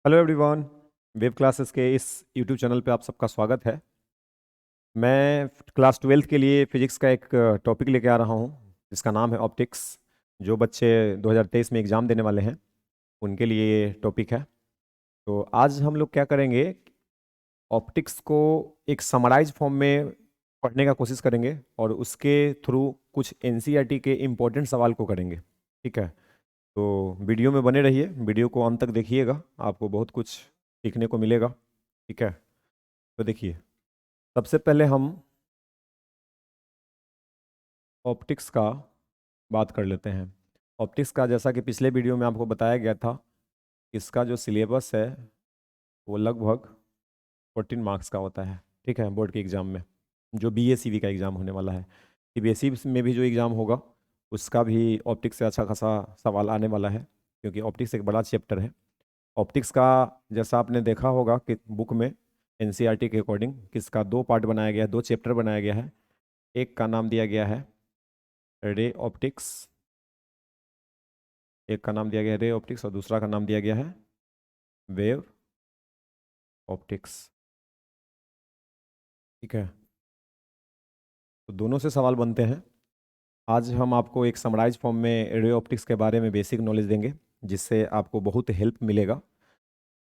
Hello everyone. Web classes के इस YouTube channel पे आप सबका स्वागत है। मैं क्लास 12th के लिए फिजिक्स का एक टॉपिक लेके आ रहा हूँ जिसका नाम है ऑप्टिक्स। जो बच्चे 2023 में एग्ज़ाम देने वाले हैं उनके लिए ये टॉपिक है। तो आज हम लोग क्या करेंगे, ऑप्टिक्स को एक समराइज फॉर्म में पढ़ने का कोशिश करेंगे और उसके थ्रू कुछ एनसीईआरटी के इम्पोर्टेंट सवाल को करेंगे। ठीक है, तो वीडियो में बने रहिए, वीडियो को अंत तक देखिएगा, आपको बहुत कुछ सीखने को मिलेगा। ठीक है, तो देखिए, सबसे पहले हम ऑप्टिक्स का बात कर लेते हैं। ऑप्टिक्स का जैसा कि पिछले वीडियो में आपको बताया गया था, इसका जो सिलेबस है वो लगभग 14 मार्क्स का होता है। ठीक है, बोर्ड के एग्ज़ाम में जो बीएसीवी का एग्ज़ाम होने वाला है, सीबीएसई में भी जो एग्ज़ाम होगा उसका भी ऑप्टिक्स से अच्छा खासा सवाल आने वाला है, क्योंकि ऑप्टिक्स एक बड़ा चैप्टर है। ऑप्टिक्स का जैसा आपने देखा होगा कि बुक में एनसीईआरटी के अकॉर्डिंग किसका दो पार्ट बनाया गया है, दो चैप्टर बनाया गया है। एक का नाम दिया गया है रे ऑप्टिक्स, एक का नाम दिया गया है रे ऑप्टिक्स और दूसरा का नाम दिया गया है वेव ऑप्टिक्स। ठीक है, तो दोनों से सवाल बनते हैं। आज हम आपको एक समराइज फॉर्म में रे ऑप्टिक्स के बारे में बेसिक नॉलेज देंगे जिससे आपको बहुत हेल्प मिलेगा।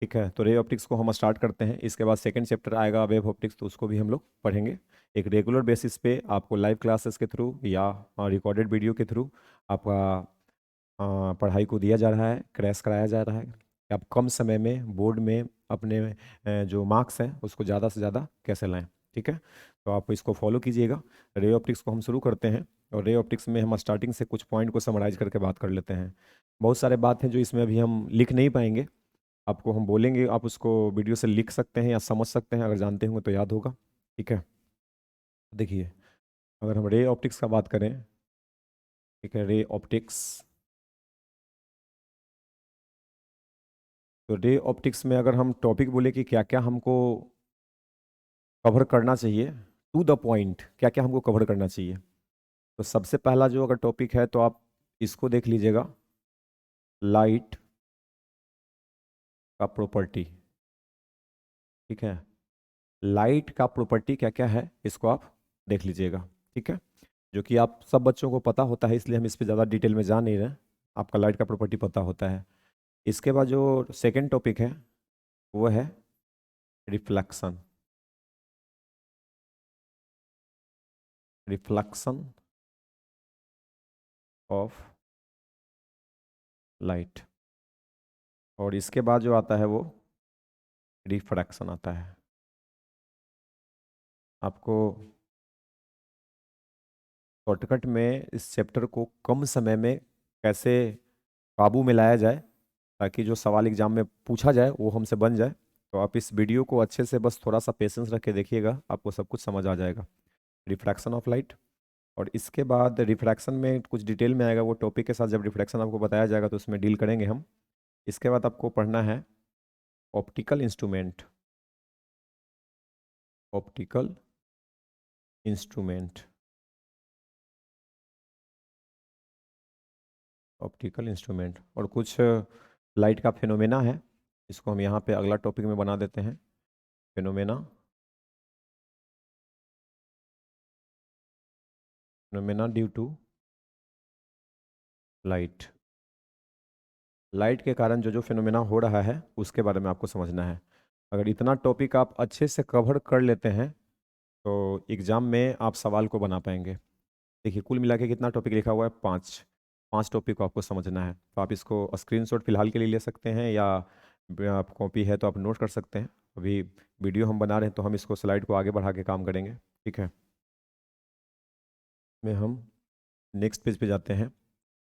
ठीक है, तो रे ऑप्टिक्स को हम स्टार्ट करते हैं। इसके बाद सेकंड चैप्टर आएगा वेव ऑप्टिक्स, तो उसको भी हम लोग पढ़ेंगे। एक रेगुलर बेसिस पे आपको लाइव क्लासेस के थ्रू या रिकॉर्डेड वीडियो के थ्रू आपका पढ़ाई को दिया जा रहा है, क्रैश कराया जा रहा है कि आप कम समय में बोर्ड में अपने जो मार्क्स हैं उसको ज़्यादा से ज़्यादा कैसे लाएं। ठीक है, तो आप इसको फॉलो कीजिएगा। रे ऑप्टिक्स को हम शुरू करते हैं और रे ऑप्टिक्स में हम स्टार्टिंग से कुछ पॉइंट को समराइज करके बात कर लेते हैं। बहुत सारे बात हैं जो इसमें अभी हम लिख नहीं पाएंगे, आपको हम बोलेंगे, आप उसको वीडियो से लिख सकते हैं या समझ सकते हैं, अगर जानते होंगे तो याद होगा। ठीक है, देखिए, अगर हम रे ऑप्टिक्स का बात करें, ठीक है, रे ऑप्टिक्स, तो रे ऑप्टिक्स में अगर हम टॉपिक बोले कि क्या क्या हमको कवर करना चाहिए, टू द पॉइंट क्या क्या हमको कवर करना चाहिए, तो सबसे पहला जो अगर टॉपिक है तो आप इसको देख लीजिएगा, लाइट का प्रॉपर्टी। ठीक है, लाइट का प्रॉपर्टी क्या क्या है इसको आप देख लीजिएगा। ठीक है, जो कि आप सब बच्चों को पता होता है, इसलिए हम इस पे ज़्यादा डिटेल में जा नहीं रहे, आपका लाइट का प्रॉपर्टी पता होता है। इसके बाद जो सेकंड टॉपिक है वो है रिफ्लेक्शन। Reflection of light. और इसके बाद जो आता है वो रिफ्रैक्शन आता है। आपको शॉर्टकट में इस चैप्टर को कम समय में कैसे काबू में लाया जाए ताकि जो सवाल एग्जाम में पूछा जाए वो हमसे बन जाए, तो आप इस वीडियो को अच्छे से बस थोड़ा सा पेशेंस रख के देखिएगा, आपको सब कुछ समझ आ जाएगा। रिफ्रैक्शन ऑफ लाइट, और इसके बाद रिफ्रैक्शन में कुछ डिटेल में आएगा, वो टॉपिक के साथ जब रिफ्रैक्शन आपको बताया जाएगा तो उसमें डील करेंगे हम। इसके बाद आपको पढ़ना है optical instrument. Optical instrument, optical instrument और कुछ लाइट का फिनोमेना है, इसको हम यहाँ पे अगला टॉपिक में बना देते हैं, phenomena. Phenomena due to light. Light के कारण जो जो फिनोमेना हो रहा है उसके बारे में आपको समझना है। अगर इतना टॉपिक आप अच्छे से कवर कर लेते हैं तो एग्ज़ाम में आप सवाल को बना पाएंगे। देखिए, कुल मिला के कितना टॉपिक लिखा हुआ है, पाँच। पांच टॉपिक को आपको समझना है, तो आप इसको स्क्रीनशॉट फिलहाल के लिए ले सकते हैं या आप कॉपी है तो आप नोट कर सकते हैं। अभी वीडियो हम बना रहे हैं तो हम इसको स्लाइड को आगे बढ़ा के काम करेंगे। ठीक है, में हम नेक्स्ट पेज पे जाते हैं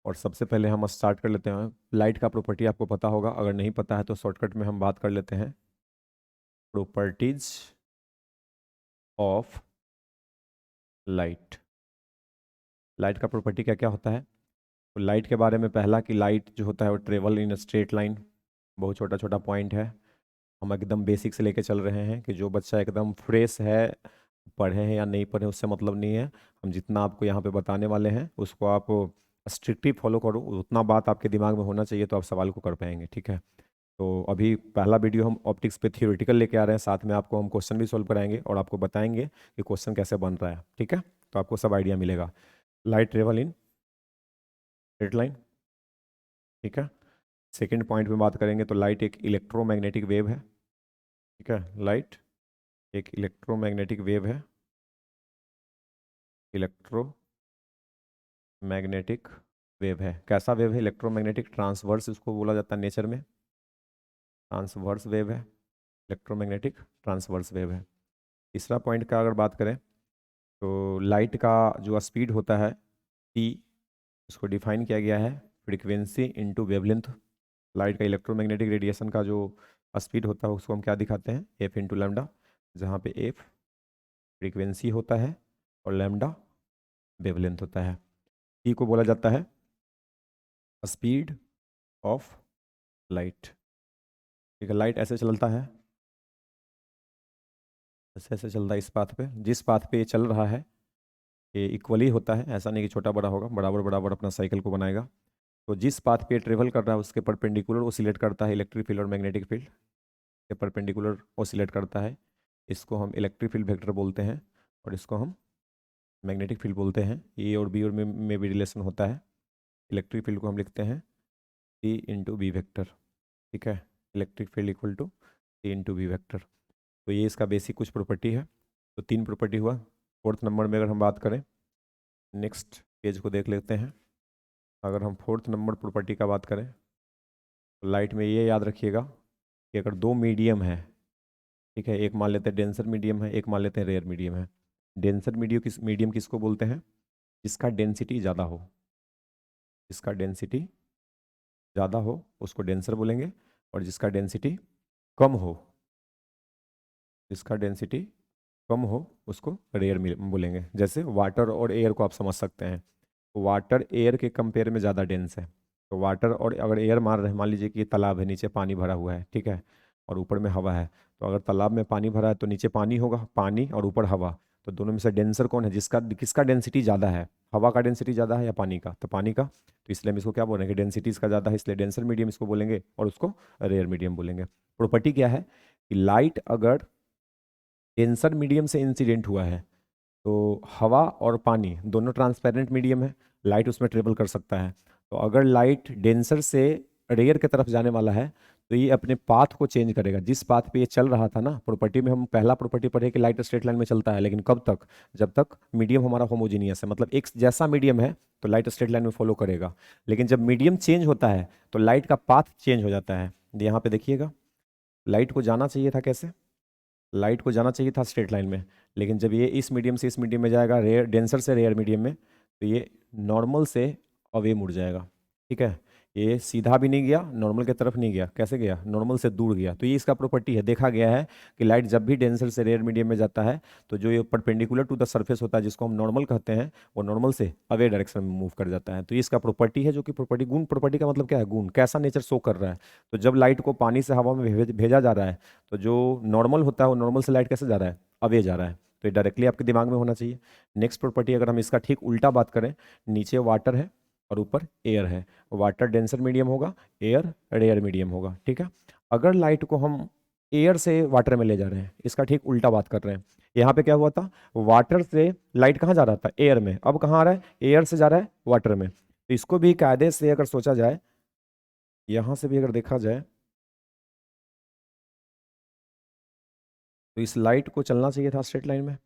और सबसे पहले हम स्टार्ट कर लेते हैं। लाइट का प्रॉपर्टी आपको पता होगा, अगर नहीं पता है तो शॉर्टकट में हम बात कर लेते हैं, प्रॉपर्टीज ऑफ लाइट। लाइट का प्रॉपर्टी क्या क्या होता है, तो लाइट के बारे में पहला कि लाइट जो होता है वो ट्रेवल इन स्ट्रेट लाइन, बहुत छोटा छोटा पॉइंट है। हम एकदम बेसिक से लेके चल रहे हैं कि जो बच्चा एकदम फ्रेश है, पढ़े हैं या नहीं पढ़े उससे मतलब नहीं है, हम जितना आपको यहाँ पे बताने वाले हैं उसको आप स्ट्रिक्टली फॉलो करो, उतना बात आपके दिमाग में होना चाहिए तो आप सवाल को कर पाएंगे। ठीक है, तो अभी पहला वीडियो हम ऑप्टिक्स पे थियोरेटिकल लेके आ रहे हैं, साथ में आपको हम क्वेश्चन भी सॉल्व कराएंगे और आपको बताएंगे कि क्वेश्चन कैसे बन रहा है, ठीक है। तो आपको सब आइडिया मिलेगा। Light travel in straight line, ठीक है। सेकंड पॉइंट में बात करेंगे तो लाइट एक इलेक्ट्रोमैग्नेटिक वेव है, ठीक है। लाइट एक इलेक्ट्रोमैग्नेटिक वेव है, इलेक्ट्रोमैग्नेटिक वेव है। कैसा वेव है? इलेक्ट्रोमैग्नेटिक ट्रांसवर्स इसको बोला जाता है नेचर में, ट्रांसवर्स वेव है, इलेक्ट्रोमैग्नेटिक ट्रांसवर्स वेव है। तीसरा पॉइंट का अगर बात करें तो लाइट का जो स्पीड होता है टी, इसको डिफाइन किया गया है फ्रीक्वेंसी इनटू वेवलेंथ। लाइट का इलेक्ट्रोमैग्नेटिक रेडिएशन का जो स्पीड होता है उसको हम क्या दिखाते हैं? एफ इंटू लैम्डा, जहाँ पे एफ फ्रीक्वेंसी होता है और लैम्डा वेवलेंथ होता है। टी को बोला जाता है स्पीड ऑफ लाइट, ठीक है। लाइट ऐसे चलता है, ऐसे ऐसे चलता है इस पाथ पे, जिस पाथ पे ये चल रहा है ये इक्वली होता है, ऐसा नहीं कि छोटा बड़ा होगा, बराबर बराबर अपना साइकिल को बनाएगा। तो जिस पाथ पे ट्रेवल कर रहा है उसके परपेंडिकुलर ओसिलेट करता है इलेक्ट्रिक फील्ड और मैग्नेटिक फील्ड के परपेंडिकुलर ओसिलेट करता है। इसको हम इलेक्ट्रिक फील्ड वेक्टर बोलते हैं और इसको हम मैग्नेटिक फील्ड बोलते हैं। ए और बी और में भी रिलेशन होता है। इलेक्ट्रिक फील्ड को हम लिखते हैं सी इंटू बी वेक्टर, ठीक है। Electric field equal to C into B vector. तो ये इसका बेसिक कुछ प्रॉपर्टी है। तो 3 प्रॉपर्टी हुआ। फोर्थ नंबर में अगर हम बात करें, नेक्स्ट पेज को देख लेते हैं। अगर हम फोर्थ नंबर प्रॉपर्टी का बात करें तो लाइट में ये याद रखिएगा कि अगर 2 मीडियम है, ठीक है, एक मान लेते हैं डेंसर मीडियम है, एक मान लेते हैं रेयर मीडियम है। डेंसर मीडियम किसको बोलते हैं? जिसका डेंसिटी ज़्यादा हो, जिसका डेंसिटी ज़्यादा हो उसको डेंसर बोलेंगे, और जिसका डेंसिटी कम हो, जिसका डेंसिटी कम हो उसको रेयर बोलेंगे। जैसे वाटर और एयर को आप समझ सकते हैं, वाटर एयर के कंपेयर में ज़्यादा डेंस है। तो वाटर और अगर एयर मार रहे हैं, मान लीजिए कि ये तालाब है, नीचे पानी भरा हुआ है, ठीक है, और ऊपर में हवा है। तो अगर तालाब में पानी भरा है तो नीचे पानी होगा, पानी और ऊपर हवा। तो दोनों में से डेंसर कौन है? जिसका किसका डेंसिटी ज़्यादा है? हवा का डेंसिटी ज़्यादा है या पानी का? तो पानी का। तो इसलिए हम इसको क्या बोलेंगे? डेंसिटी इसका ज़्यादा है, इसलिए डेंसर मीडियम इसको बोलेंगे और उसको रेयर मीडियम बोलेंगे। प्रॉपर्टी क्या है कि लाइट अगर डेंसर मीडियम से इंसिडेंट हुआ है तो हवा और पानी दोनों ट्रांसपेरेंट मीडियम है, लाइट उसमें ट्रेवल कर सकता है। तो अगर लाइट डेंसर से रेयर की तरफ जाने वाला है तो ये अपने पाथ को चेंज करेगा। जिस पाथ पे ये चल रहा था ना, प्रॉपर्टी में हम पहला प्रॉपर्टी पढ़े कि लाइट स्ट्रेट लाइन में चलता है, लेकिन कब तक? जब तक मीडियम हमारा होमोजीनियस है, मतलब एक जैसा मीडियम है तो लाइट स्ट्रेट लाइन में फॉलो करेगा। लेकिन जब मीडियम चेंज होता है तो लाइट का पाथ चेंज हो जाता है। यहाँ पे देखिएगा, लाइट को जाना चाहिए था कैसे? लाइट को जाना चाहिए था स्ट्रेट लाइन में, लेकिन जब ये इस मीडियम से इस मीडियम में जाएगा, रेयर डेंसर से रेयर मीडियम में, तो ये नॉर्मल से अवे मुड़ जाएगा, ठीक है। ये सीधा भी नहीं गया, नॉर्मल की तरफ नहीं गया, कैसे गया? नॉर्मल से दूर गया। तो ये इसका प्रॉपर्टी है। देखा गया है कि लाइट जब भी डेंसर से रेयर मीडियम में जाता है तो जो ये परपेंडिकुलर टू द सरफेस होता है, जिसको हम नॉर्मल कहते हैं, वो नॉर्मल से अवे डायरेक्शन में मूव कर जाता है। तो ये इसका प्रॉपर्टी है, जो कि प्रॉपर्टी गुण, प्रॉपर्टी का मतलब क्या है? गुण, कैसा नेचर शो कर रहा है। तो जब लाइट को पानी से हवा में भेजा जा रहा है तो जो नॉर्मल होता है वो नॉर्मल से लाइट कैसे जा रहा है? अवे जा रहा है। तो ये डायरेक्टली आपके दिमाग में होना चाहिए। नेक्स्ट प्रॉपर्टी अगर हम इसका ठीक उल्टा बात करें, नीचे वाटर है और ऊपर एयर है, वाटर डेंसर मीडियम होगा, एयर रेयर मीडियम होगा, ठीक है। अगर लाइट को हम एयर से वाटर में ले जा रहे हैं, इसका ठीक उल्टा बात कर रहे हैं। यहाँ पे क्या हुआ था? वाटर से लाइट कहाँ जा रहा था? एयर में। अब कहाँ आ रहा है? एयर से जा रहा है वाटर में। तो इसको भी कायदे से अगर सोचा जाए, यहाँ से भी अगर देखा जाए, तो इस लाइट को चलना चाहिए था स्ट्रेट लाइन में,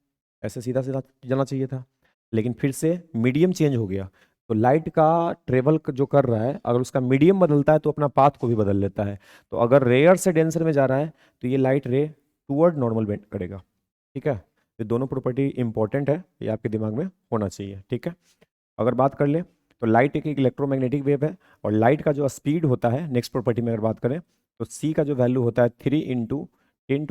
ऐसे सीधा सीधा जाना चाहिए था, लेकिन फिर से मीडियम चेंज हो गया। तो लाइट का ट्रेवल जो कर रहा है, अगर उसका मीडियम बदलता है तो अपना पाथ को भी बदल लेता है। तो अगर रेयर से डेंसर में जा रहा है तो ये लाइट रे टूवर्ड नॉर्मल बेंड करेगा, ठीक है। ये दोनों प्रॉपर्टी इंपॉर्टेंट है, ये आपके दिमाग में होना चाहिए, ठीक है। अगर बात कर ले तो लाइट एक इलेक्ट्रोमैग्नेटिक वेव है, और लाइट का जो स्पीड होता है, नेक्स्ट प्रॉपर्टी में अगर बात करें तो सी का जो वैल्यू होता है 3 ×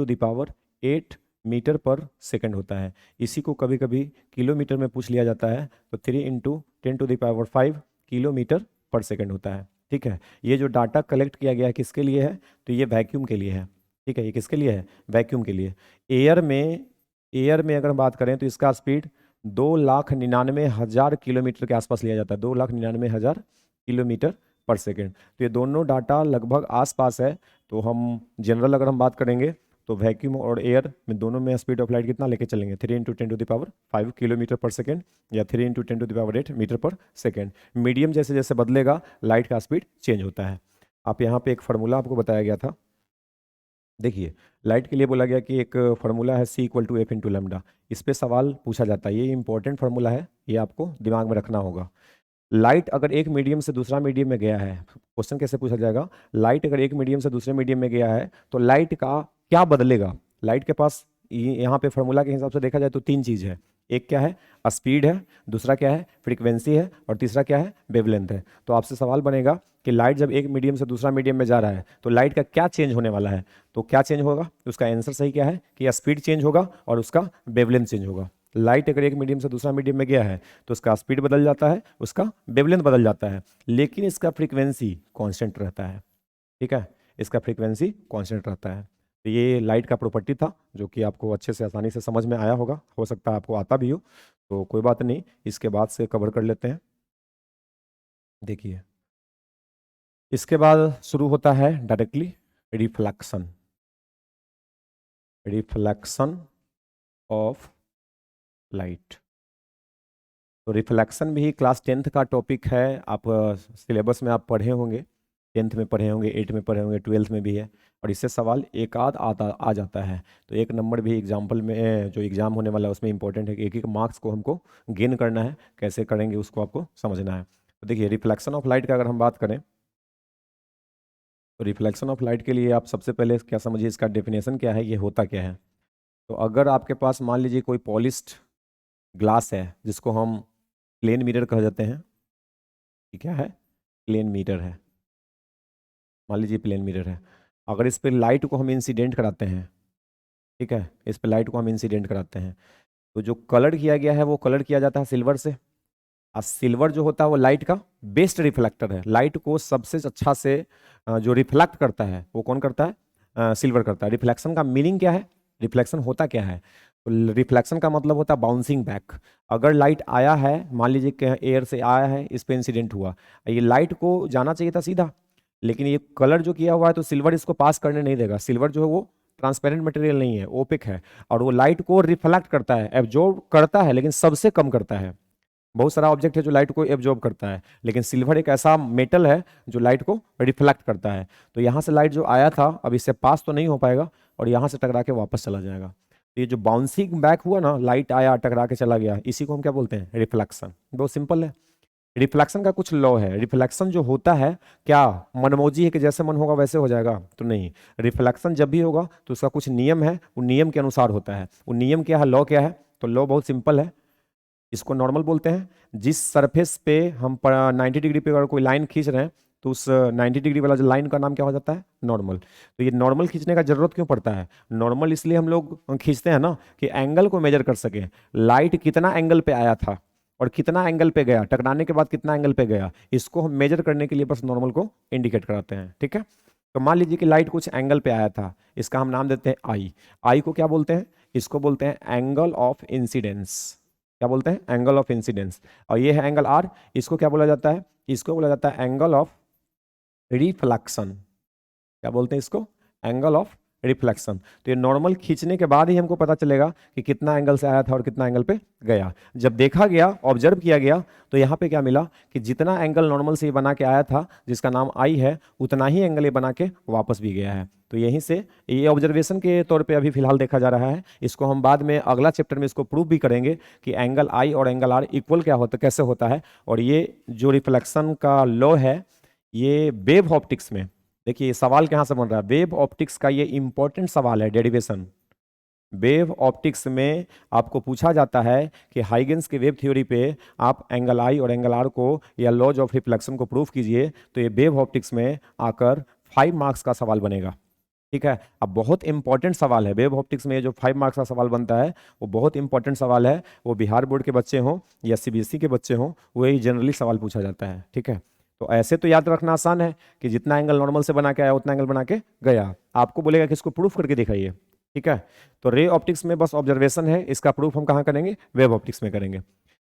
10⁸ मीटर पर सेकंड होता है। इसी को कभी कभी किलोमीटर में पूछ लिया जाता है, तो 3 × 10⁵ किलोमीटर पर सेकंड होता है, ठीक है। ये जो डाटा कलेक्ट किया गया है किसके लिए है? तो ये वैक्यूम के लिए है, ठीक है। ये किसके लिए है? वैक्यूम के लिए। एयर में अगर हम बात करें तो इसका स्पीड 2,99,000 किलोमीटर के आसपास लिया जाता है, 2,99,000 किलोमीटर पर सेकेंड। तो ये दोनों डाटा लगभग आसपास है, तो हम जनरल अगर हम बात करेंगे तो वैक्यूम और एयर में दोनों में स्पीड ऑफ लाइट कितना लेके चलेंगे, 3 × 10⁵ मीटर पर सेकेंड या 3 × 10⁸ मीटर पर सेकेंड। मीडियम जैसे जैसे बदलेगा लाइट का स्पीड चेंज होता है। आप यहाँ पे एक फार्मूला आपको बताया गया था, देखिए लाइट के लिए बोला गया कि एक फार्मूला है C = F × λ। इस पे सवाल पूछा जाता है, ये इंपॉर्टेंट फार्मूला है, ये आपको दिमाग में रखना होगा। लाइट अगर एक मीडियम से दूसरा मीडियम में गया है, क्वेश्चन कैसे पूछा जाएगा, लाइट अगर एक मीडियम से दूसरे मीडियम में गया है तो लाइट का क्या बदलेगा। लाइट के पास यहाँ पे फार्मूला के हिसाब से देखा जाए तो तीन चीज है, एक क्या है, स्पीड है, दूसरा क्या है, फ्रीक्वेंसी है, और तीसरा क्या है, वेवलेंथ है। तो आपसे सवाल बनेगा कि लाइट जब एक मीडियम से दूसरा मीडियम में जा रहा है तो लाइट का क्या चेंज होने वाला है, तो क्या चेंज होगा, उसका आंसर सही क्या है कि स्पीड चेंज होगा और उसका वेवलेंथ चेंज होगा। लाइट अगर एक मीडियम से दूसरा मीडियम में गया है तो उसका स्पीड बदल जाता है, उसका वेवलेंथ बदल जाता है, लेकिन इसका फ्रीक्वेंसी कांस्टेंट रहता है। ठीक है, इसका फ्रीक्वेंसी कांस्टेंट रहता है। तो ये लाइट का प्रॉपर्टी था जो कि आपको अच्छे से आसानी से समझ में आया होगा, हो सकता है आपको आता भी हो, तो कोई बात नहीं, इसके बाद से कवर कर लेते हैं। देखिए इसके बाद शुरू होता है directly reflection, reflection of light. तो रिफ्लेक्शन भी क्लास 10th का टॉपिक है, आप सिलेबस में आप पढ़े होंगे, 10th में पढ़े होंगे, 8th में पढ़े होंगे, 12th में भी है, और इससे सवाल एक आध आ जाता है। तो एक नंबर भी एग्जाम्पल में जो एग्जाम होने वाला है उसमें इंपॉर्टेंट है कि एक एक मार्क्स को हमको गेन करना है, कैसे करेंगे उसको आपको समझना है। तो देखिए रिफ्लेक्शन ऑफ लाइट का अगर हम बात करें तो रिफ्लेक्शन ऑफ लाइट के लिए आप सबसे पहले क्या समझिए, इसका डेफिनेशन क्या है, ये होता क्या है। तो अगर आपके पास मान लीजिए कोई पॉलिश्ड ग्लास है जिसको हम प्लेन मिरर कह जाते हैं, ये क्या है, प्लेन मिरर है, मान लीजिए प्लेन मिरर है, अगर इस पे लाइट को हम इंसिडेंट कराते हैं, ठीक है, इस पे लाइट को हम इंसिडेंट कराते हैं, तो जो कलर किया गया है वो कलर किया जाता है सिल्वर से। और सिल्वर जो होता है वो लाइट का बेस्ट रिफ्लेक्टर है, लाइट को सबसे अच्छा से जो रिफ्लेक्ट करता है वो कौन करता है, सिल्वर करता है। रिफ्लेक्शन का मीनिंग क्या है, रिफ्लेक्शन होता क्या है, तो रिफ्लेक्शन का मतलब होता है बाउंसिंग बैक। अगर लाइट आया है, मान लीजिए कि एयर से आया है, इस पे इंसिडेंट हुआ, ये लाइट को जाना चाहिए था सीधा, लेकिन ये कलर जो किया हुआ है तो सिल्वर इसको पास करने नहीं देगा। सिल्वर जो है वो ट्रांसपेरेंट मटेरियल नहीं है, ओपिक है, और वो लाइट को रिफ्लेक्ट करता है, एब्जॉर्ब करता है, लेकिन सबसे कम करता है। बहुत सारा ऑब्जेक्ट है जो लाइट को एब्जॉर्ब करता है, लेकिन सिल्वर एक ऐसा मेटल है जो लाइट को रिफ्लेक्ट करता है। तो यहाँ से लाइट जो आया था अब इससे पास तो नहीं हो पाएगा और यहाँ से टकरा के वापस चला जाएगा। तो ये जो बाउंसिंग बैक हुआ ना, लाइट आया टकरा के चला गया, इसी को हम क्या बोलते हैं, रिफ्लेक्शन। बहुत सिंपल है। रिफ्लेक्शन का कुछ लॉ है, रिफ्लेक्शन जो होता है क्या मनमौजी है कि जैसे मन होगा वैसे हो जाएगा, तो नहीं, रिफ्लेक्शन जब भी होगा तो उसका कुछ नियम है, वो नियम के अनुसार होता है। वो नियम क्या है, लॉ क्या है, तो लॉ बहुत सिंपल है, इसको नॉर्मल बोलते हैं। जिस सरफेस पे हम 90 डिग्री पे अगर कोई लाइन खींच रहे हैं तो उस 90 डिग्री वाला जो लाइन का नाम क्या हो जाता है, नॉर्मल। तो ये नॉर्मल खींचने का जरूरत क्यों पड़ता है, नॉर्मल इसलिए हम लोग खींचते हैं ना कि एंगल को मेजर कर सके, लाइट कितना एंगल पे आया था और कितना एंगल पे गया, टकराने के बाद कितना एंगल पे गया, इसको हम मेजर करने के लिए बस नॉर्मल को इंडिकेट कराते हैं। ठीक है, तो मान लीजिए कि लाइट कुछ एंगल पे आया था, इसका हम नाम देते हैं आई। आई को क्या बोलते हैं, इसको बोलते हैं एंगल ऑफ इंसिडेंस। क्या बोलते हैं, एंगल ऑफ इंसिडेंस। और ये है एंगल आर, इसको क्या बोला जाता है, इसको बोला जाता है एंगल ऑफ रिफ्लेक्शन। क्या बोलते हैं इसको, एंगल ऑफ रिफ्लेक्शन। तो ये नॉर्मल खींचने के बाद ही हमको पता चलेगा कि कितना एंगल से आया था और कितना एंगल पे गया। जब देखा गया, ऑब्जर्व किया गया, तो यहाँ पे क्या मिला कि जितना एंगल नॉर्मल से ये बना के आया था जिसका नाम आई है, उतना ही एंगल ये बना के वापस भी गया है। तो यहीं से ये ऑब्जर्वेशन के तौर पे अभी फिलहाल देखा जा रहा है, इसको हम बाद में अगला चैप्टर में इसको प्रूव भी करेंगे कि एंगल आई और एंगल आर इक्वल क्या होता, कैसे होता है। और ये जो रिफ्लेक्शन का लॉ है, ये वेव ऑप्टिक्स में, देखिए ये सवाल कहाँ से बन रहा है, वेव ऑप्टिक्स का ये इंपॉर्टेंट सवाल है, डेरिवेशन। वेव ऑप्टिक्स में आपको पूछा जाता है कि हाइगेंस के वेव थ्योरी पे आप एंगल आई और एंगल आर को या लॉज ऑफ रिफ्लेक्शन को प्रूव कीजिए, तो ये वेव ऑप्टिक्स में आकर 5 मार्क्स का सवाल बनेगा। ठीक है, अब बहुत इंपॉर्टेंट सवाल है वेव ऑप्टिक्स में, जो 5 मार्क्स का सवाल बनता है वो बहुत इंपॉर्टेंट सवाल है। वो बिहार बोर्ड के बच्चे हों या सीबीएसई के बच्चे हों, वही जनरली सवाल पूछा जाता है। ठीक है, तो ऐसे तो याद रखना आसान है कि जितना एंगल नॉर्मल से बना के आया उतना एंगल बना के गया, आपको बोलेगा कि इसको प्रूफ करके दिखाइए। ठीक है, तो रे ऑप्टिक्स में बस ऑब्जर्वेशन है, इसका प्रूफ हम कहाँ करेंगे, वेव ऑप्टिक्स में करेंगे।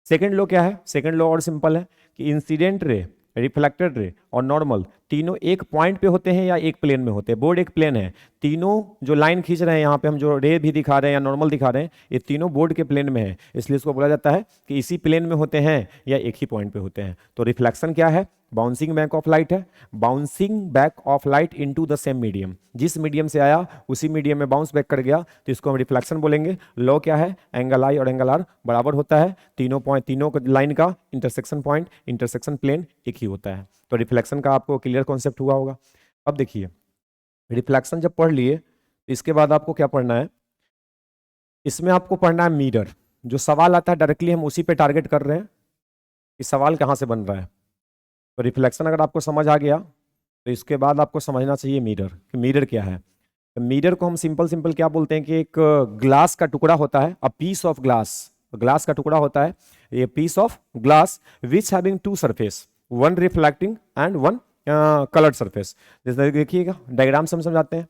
सेकेंड लॉ क्या है, सेकेंड लॉ और सिंपल है कि इंसिडेंट रे रिफ्लेक्टेड रे और नॉर्मल तीनों एक पॉइंट पे होते हैं या एक प्लेन में होते हैं? बोर्ड एक प्लेन है, तीनों जो लाइन खींच रहे हैं यहाँ पे हम जो रे भी दिखा रहे हैं या नॉर्मल दिखा रहे हैं, ये तीनों बोर्ड के प्लेन में है, इसलिए इसको बोला जाता है कि इसी प्लेन में होते हैं या एक ही पॉइंट पे होते हैं। तो रिफ्लेक्शन क्या है? बाउंसिंग बैक ऑफ लाइट है, bouncing back of light into the same medium, जिस मीडियम से आया उसी मीडियम में बाउंस बैक कर गया, तो इसको हम रिफ्लेक्शन बोलेंगे। लॉ क्या है? एंगल आई और एंगल आर बराबर होता है, तीनों लाइन का इंटरसेक्शन पॉइंट, इंटरसेक्शन प्लेन एक ही होता है। तो रिफ्लेक्शन का आपको क्लियर कॉन्सेप्ट हुआ होगा। अब देखिए, रिफ्लेक्शन जब पढ़ लिए तो इसके बाद आपको क्या पढ़ना है? इसमें आपको पढ़ना है मिरर। जो सवाल आता है डायरेक्टली हम उसी पे टारगेट कर रहे हैं कि सवाल कहाँ से बन रहा है। तो रिफ्लेक्शन अगर आपको समझ आ गया तो इसके बाद आपको समझना चाहिए मिरर, कि मिरर क्या है। तो मिरर को हम सिंपल सिंपल क्या बोलते हैं कि एक ग्लास का टुकड़ा होता है, a piece of glass, glass का टुकड़ा होता है, ये piece of glass which having two surface, one reflecting and one coloured surface. जैसे देखिएगा डायग्राम से हम समझाते हैं।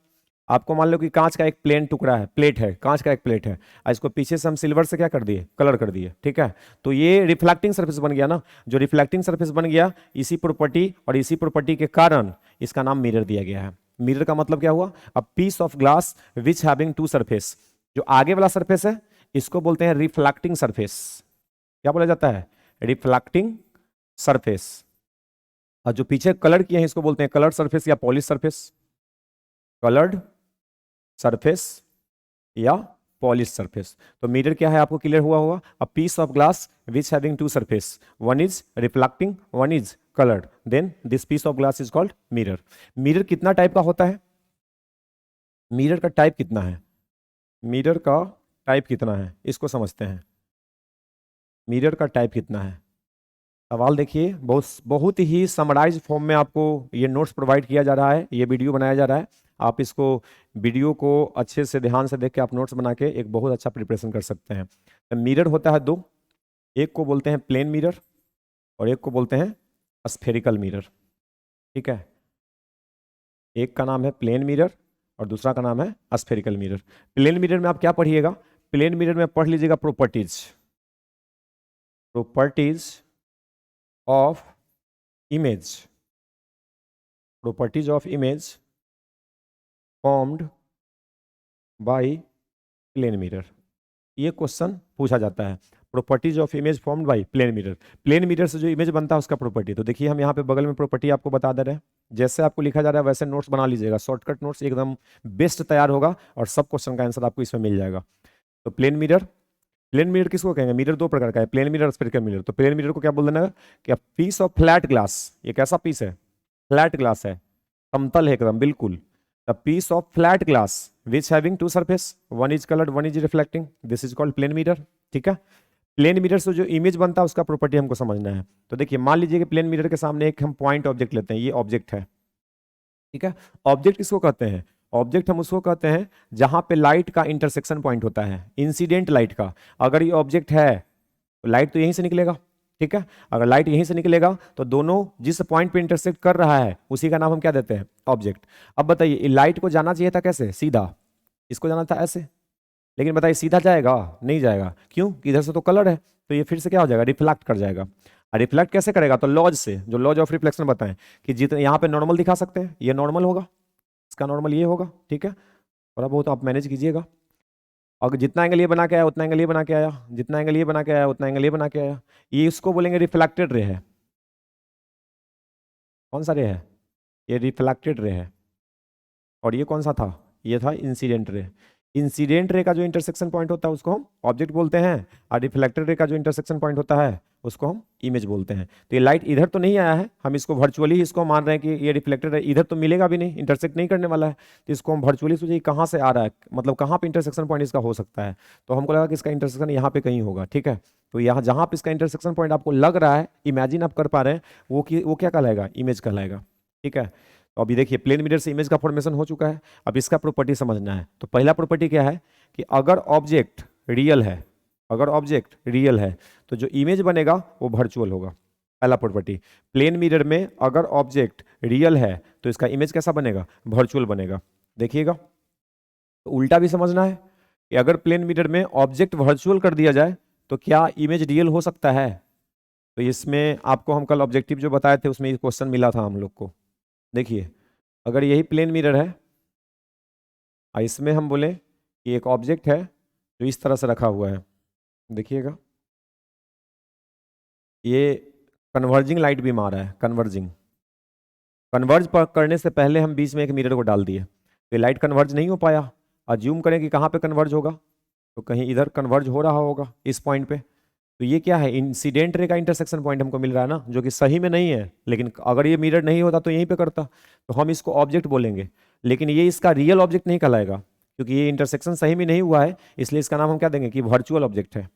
आपको मान लो कि कांच का एक प्लेन टुकड़ा है, प्लेट है, कांच का एक प्लेट है, और इसको पीछे से हम सिल्वर से क्या कर दिए? कलर कर दिए, ठीक है। तो ये रिफ्लेक्टिंग सरफेस बन गया ना। जो रिफ्लेक्टिंग सरफेस बन गया, इसी प्रॉपर्टी और इसी प्रॉपर्टी के कारण इसका नाम मिरर दिया गया है। मिरर का मतलब क्या हुआ? A piece of glass which having two surface. जो आगे वाला सरफेस है इसको बोलते हैं रिफ्लेक्टिंग सरफेस। क्या बोला जाता है? Reflecting surface. और जो पीछे कलर किए हैं इसको बोलते हैं कलर्ड सरफेस या पॉलिश सरफेस। कलर्ड सरफेस या पॉलिश सरफेस। तो मिरर क्या है आपको क्लियर हुआ होगा? A piece of glass which having two surface, one is reflecting, one is coloured, then this piece of glass is called mirror. Mirror कितना type का होता है? मिरर का टाइप कितना है? मिरर का टाइप कितना है इसको समझते हैं। मिरर का टाइप कितना है? सवाल देखिए, बहुत बहुत ही समराइज फॉर्म में आपको ये नोट्स प्रोवाइड किया जा रहा है, ये वीडियो बनाया जा रहा है। आप इसको वीडियो को अच्छे से ध्यान से देख के आप नोट्स बना के एक बहुत अच्छा प्रिपरेशन कर सकते हैं। तो मिरर होता है दो, एक को बोलते हैं प्लेन मिरर और एक को बोलते हैं स्फेरिकल मिरर, ठीक है। एक का नाम है प्लेन मिरर और दूसरा का नाम है स्फेरिकल मिरर। प्लेन मिरर में आप क्या पढ़िएगा? प्लेन मिरर में पढ़ लीजिएगा properties, properties of image, properties of image formed by plane mirror। ये क्वेश्चन पूछा जाता है, properties of image formed by plane mirror. Plane mirror से जो इमेज बनता है उसका प्रॉपर्टी। तो देखिए हम यहाँ पे बगल में प्रॉपर्टी आपको बता दे रहे हैं, जैसे आपको लिखा जा रहा है वैसे नोट्स बना लीजिएगा, शॉर्टकट नोट्स एकदम बेस्ट तैयार होगा और सब क्वेश्चन का आंसर आपको इसमें मिल जाएगा। तो प्लेन मिरर, प्लेन मिरर किसको कहेंगे? मिरर दो प्रकार का है, प्लेन मिरर और स्फेरिकल मिरर। तो प्लेन मिरर को क्या बोल देना कि पीस ऑफ फ्लैट ग्लास, ये कैसा पीस है? फ्लैट ग्लास है, समतल है एकदम बिल्कुल। The piece of flat glass which having two surface, one is coloured one is reflecting, this is called plane mirror, ठीक है। प्लेन मिरर से जो इमेज बनता है उसका प्रॉपर्टी हमको समझना है। तो देखिए मान लीजिए कि प्लेन मिरर के सामने एक हम पॉइंट ऑब्जेक्ट लेते हैं, ये ऑब्जेक्ट है, ठीक है। ऑब्जेक्ट किसको कहते हैं? ऑब्जेक्ट हम उसको कहते हैं जहां पे लाइट का इंटरसेक्शन पॉइंट होता है, इंसिडेंट लाइट का। अगर ये ऑब्जेक्ट है तो लाइट तो यहीं से निकलेगा, ठीक है। अगर लाइट यहीं से निकलेगा तो दोनों जिस पॉइंट पे इंटरसेक्ट कर रहा है उसी का नाम हम क्या देते हैं? ऑब्जेक्ट। अब बताइए लाइट को जाना चाहिए था कैसे? सीधा, इसको जाना था ऐसे, लेकिन बताइए सीधा जाएगा? नहीं जाएगा, क्यों? कि इधर से तो कलर है, तो ये फिर से क्या हो जाएगा? रिफ्लेक्ट कर जाएगा। रिफ्लेक्ट कैसे करेगा? तो लॉज से, जो लॉज ऑफ रिफ्लेक्शन बताएं कि जितने यहाँ पे नॉर्मल दिखा सकते हैं, ये नॉर्मल होगा, इसका नॉर्मल ये होगा, ठीक है। थोड़ा बहुत आप मैनेज कीजिएगा। और जितना एंगल ये बना के आया उतना एंगल ये बना के आया, जितना एंगल ये बना के आया उतना एंगल ये बना के आया, ये इसको बोलेंगे रिफ्लेक्टेड रे है। कौन सा रे है? ये रिफ्लेक्टेड रे है। और ये कौन सा था? ये था इंसिडेंट रे। इंसिडेंट रे का जो इंटरसेक्शन पॉइंट होता है उसको हम ऑब्जेक्ट बोलते हैं, और रिफ्लेक्टेड रे का जो इंटरसेक्शन पॉइंट होता है उसको हम इमेज बोलते हैं। तो ये लाइट इधर तो नहीं आया है, हम इसको वर्चुअली इसको मान रहे हैं कि ये रिफ्लेक्टेड है, इधर तो मिलेगा भी नहीं, इंटरसेक्ट नहीं करने वाला है, तो इसको हम वर्चुअली सोचिए कहाँ से आ रहा है, मतलब कहाँ पे इंटरसेक्शन पॉइंट इसका हो सकता है। तो हमको लगा कि इसका इंटरसेक्शन यहाँ पे कहीं होगा, ठीक है। तो यहाँ जहाँ पे इसका इंटरसेक्शन पॉइंट आपको लग रहा है, इमेजिन आप कर पा रहे हैं, वो क्या कहलाएगा? इमेज कहलाएगा, ठीक है। तो अभी देखिए प्लेन मिरर से इमेज का फॉर्मेशन हो चुका है, अब इसका प्रॉपर्टी समझना है। तो पहला प्रॉपर्टी क्या है कि अगर ऑब्जेक्ट रियल है, अगर ऑब्जेक्ट रियल है तो जो इमेज बनेगा वो वर्चुअल होगा। पहला प्रॉपर्टी, प्लेन मिरर में अगर ऑब्जेक्ट रियल है तो इसका इमेज कैसा बनेगा? वर्चुअल बनेगा। देखिएगा, तो उल्टा भी समझना है कि अगर प्लेन मिरर में ऑब्जेक्ट वर्चुअल कर दिया जाए तो क्या इमेज रियल हो सकता है? तो इसमें आपको हम कल ऑब्जेक्टिव जो बताए थे उसमें ये क्वेश्चन मिला था हम लोग को। देखिए, अगर यही प्लेन मिरर है और इसमें हम बोले कि एक ऑब्जेक्ट है जो इस तरह से रखा हुआ है, देखिएगा ये कन्वर्जिंग लाइट बीम आ रहा है, कन्वर्ज करने से पहले हम बीच में एक मिरर को डाल दिए, तो लाइट कन्वर्ज नहीं हो पाया। अज्यूम करें कि कहाँ पे कन्वर्ज होगा, तो कहीं इधर कन्वर्ज हो रहा होगा इस पॉइंट पे। तो ये क्या है, इंसिडेंट रे का इंटरसेक्शन पॉइंट हमको मिल रहा है ना, जो कि सही में नहीं है, लेकिन अगर ये मिरर नहीं होता तो यहीं पे करता, तो हम इसको ऑब्जेक्ट बोलेंगे। लेकिन ये इसका रियल ऑब्जेक्ट नहीं कहलाएगा, क्योंकि ये इंटरसेक्शन सही में नहीं हुआ है, इसलिए इसका नाम हम क्या देंगे कि वर्चुअल ऑब्जेक्ट है।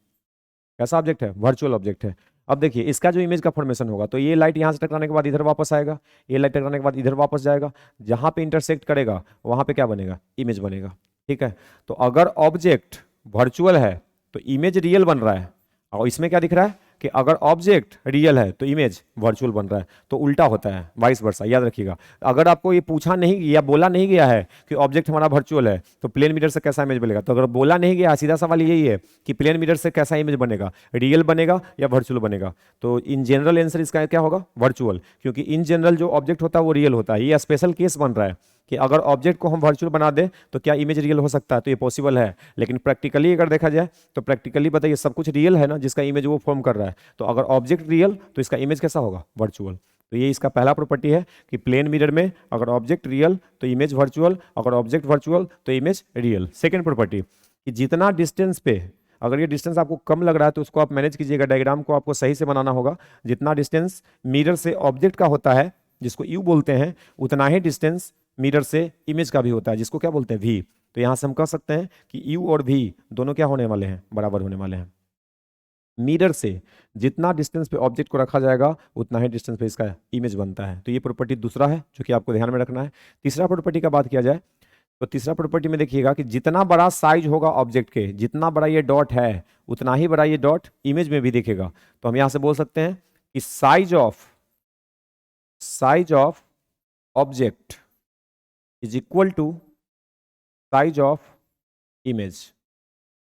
कैसा ऑब्जेक्ट है, वर्चुअल ऑब्जेक्ट है। अब देखिए इसका जो इमेज का फॉर्मेशन होगा, तो ये लाइट यहाँ से टकराने के बाद इधर वापस आएगा, ये लाइट टकराने के बाद इधर वापस जाएगा, जहां पे इंटरसेक्ट करेगा वहां पे क्या बनेगा, इमेज बनेगा। ठीक है, तो अगर ऑब्जेक्ट वर्चुअल है तो इमेज रियल बन रहा है, और इसमें क्या दिख रहा है कि अगर ऑब्जेक्ट रियल है तो इमेज वर्चुअल बन रहा है, तो उल्टा होता है, वाइस वर्सा, याद रखिएगा। अगर आपको ये पूछा नहीं या बोला नहीं गया है कि ऑब्जेक्ट हमारा वर्चुअल है तो प्लेन मिरर से कैसा इमेज बनेगा, तो अगर बोला नहीं गया, सीधा सवाल यही है कि प्लेन मिरर से कैसा इमेज बनेगा, रियल बनेगा या वर्चुअल बनेगा, तो इन जनरल आंसर इसका क्या होगा, वर्चुअल, क्योंकि इन जनरल जो ऑब्जेक्ट होता है वो रियल होता है। ये स्पेशल केस बन रहा है कि अगर ऑब्जेक्ट को हम वर्चुअल बना दें तो क्या इमेज रियल हो सकता है, तो ये पॉसिबल है। लेकिन प्रैक्टिकली अगर देखा जाए तो प्रैक्टिकली बताइए सब कुछ रियल है ना जिसका इमेज वो फॉर्म कर रहा है, तो अगर ऑब्जेक्ट रियल तो इसका इमेज कैसा होगा, वर्चुअल। तो ये इसका पहला प्रॉपर्टी है कि प्लेन मिरर में अगर ऑब्जेक्ट रियल तो इमेज वर्चुअल, अगर ऑब्जेक्ट वर्चुअल तो इमेज रियल। सेकेंड प्रॉपर्टी कि जितना डिस्टेंस पे, अगर ये डिस्टेंस आपको कम लग रहा है तो उसको आप मैनेज कीजिएगा, डायग्राम को आपको सही से बनाना होगा। जितना डिस्टेंस मिरर से ऑब्जेक्ट का होता है जिसको यू बोलते हैं, उतना ही डिस्टेंस मिरर से इमेज का भी होता है जिसको क्या बोलते हैं, वी। तो यहां से हम कह सकते हैं कि यू और वी दोनों क्या होने वाले हैं, बराबर होने वाले हैं। मिरर से जितना डिस्टेंस पे ऑब्जेक्ट को रखा जाएगा उतना ही डिस्टेंस पे इसका इमेज बनता है। तो ये प्रॉपर्टी दूसरा है जो कि आपको ध्यान में रखना है। तीसरा प्रॉपर्टी का बात किया जाए तो तीसरा प्रॉपर्टी में देखिएगा कि जितना बड़ा साइज होगा ऑब्जेक्ट के, जितना बड़ा ये डॉट है उतना ही बड़ा ये डॉट इमेज में भी दिखेगा। तो हम यहां से बोल सकते हैं कि size of object is equal to size of image.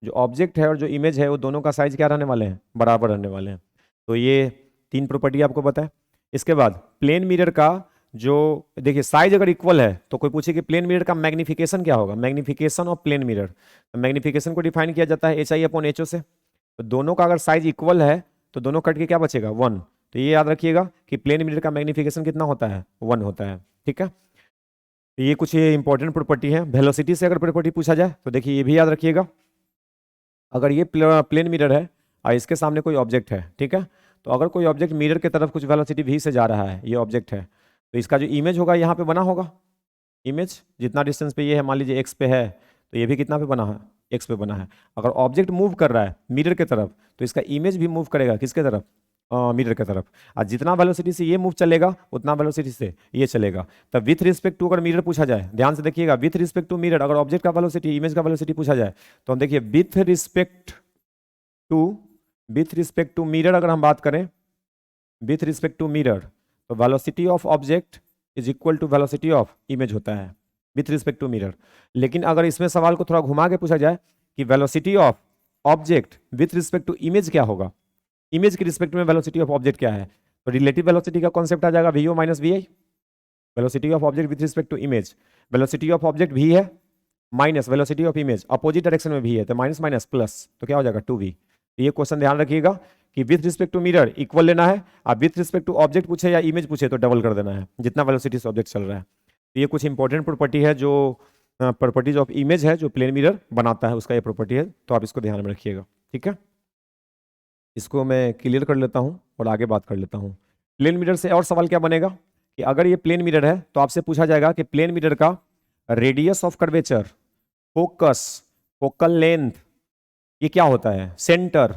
जो ऑब्जेक्ट है और जो इमेज है वो दोनों का साइज क्या रहने वाले हैं, बराबर रहने वाले हैं। तो ये तीन प्रॉपर्टी आपको पता है। इसके बाद प्लेन मिरर का जो, देखिए साइज अगर इक्वल है तो कोई पूछे कि प्लेन मिरर का मैग्निफिकेशन क्या होगा, मैग्निफिकेशन ऑफ प्लेन मिरर। तो मैग्निफिकेशन को डिफाइन किया जाता है HI/HO से। तो दोनों का अगर साइज इक्वल है तो दोनों कट के क्या बचेगा, 1। तो ये याद रखिएगा कि प्लेन मिरर का मैग्निफिकेशन कितना होता है, 1 होता है। ठीक है, तो ये कुछ ये इंपॉर्टेंट प्रॉपर्टी है। वेलोसिटी से अगर प्रॉपर्टी पूछा जाए तो देखिए ये भी याद रखिएगा, अगर ये प्लेन मिरर है और इसके सामने कोई ऑब्जेक्ट है, ठीक है, तो अगर कोई ऑब्जेक्ट मिरर की तरफ कुछ वेलोसिटी v से जा रहा है, ये ऑब्जेक्ट है, तो इसका जो इमेज होगा यहाँ पे बना होगा। इमेज जितना डिस्टेंस पे ये है, मान लीजिए x पे है, तो ये भी कितना पे बना है, x पे बना है। अगर ऑब्जेक्ट मूव कर रहा है मिरर की तरफ तो इसका इमेज भी मूव करेगा किसके तरफ, मिरर की तरफ। और जितना वेलोसिटी से ये मूव चलेगा उतना वेलोसिटी से ये चलेगा। तब विथ रिस्पेक्ट टू अगर मिरर पूछा जाए, ध्यान से देखिएगा, विथ रिस्पेक्ट टू मिरर अगर ऑब्जेक्ट का वेलोसिटी इमेज का वेलोसिटी पूछा जाए तो हम देखिए विथ रिस्पेक्ट टू मिरर अगर हम बात करें, विथ रिस्पेक्ट टू मिरर, तो velocity of object is equal to velocity of image होता है विथ रिस्पेक्ट टू मिरर। लेकिन अगर इसमें सवाल को थोड़ा घुमा के पूछा जाए कि velocity of object with respect to image क्या होगा, इमेज के रिस्पेक्ट में वेलोसिटी ऑफ ऑब्जेक्ट क्या है, तो रिलेटिव वेलोसिटी का कॉन्सेप्ट आ जाएगा VO minus VI। Velocity of object with respect to image, velocity of object V है minus velocity of image, opposite direction में V है तो माइनस माइनस प्लस, तो क्या हो जाएगा 2V। तो ये क्वेश्चन ध्यान रखिएगा कि with respect to mirror equal लेना है, और विथ रिस्पेक्ट टू ऑब्जेक्ट पूछे या इमेज पूछे तो डबल कर देना है जितना वेलोसिटी से ऑब्जेक्ट चल रहा है। तो ये कुछ इंपॉर्टेंट प्रॉपर्टी है जो प्रॉपर्टीज ऑफ इमेज है जो प्लेन मिरर बनाता है, उसका ये प्रॉपर्टी है, तो आप इसको ध्यान में रखिएगा। ठीक है, इसको मैं क्लियर कर लेता हूं और आगे बात कर लेता हूं। प्लेन मिरर से और सवाल क्या बनेगा कि अगर ये प्लेन मिरर है तो आपसे पूछा जाएगा कि प्लेन मिरर का radius of curvature, focus, focal length, ये क्या होता है, centre.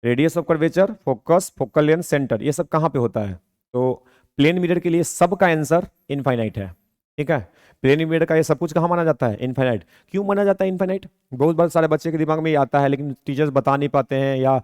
Radius of curvature, focus, focal length, centre, ये सब कहां पे होता है, तो प्लेन मिरर के लिए सब का आंसर इनफाइनाइट है। ठीक है, प्लेन मिरर का ये सब कुछ कहाँ माना जाता है, इनफाइनाइट। क्यों माना जाता है इनफाइनाइट, बहुत सारे बच्चे के दिमाग में ये आता है लेकिन टीचर्स बता नहीं पाते हैं या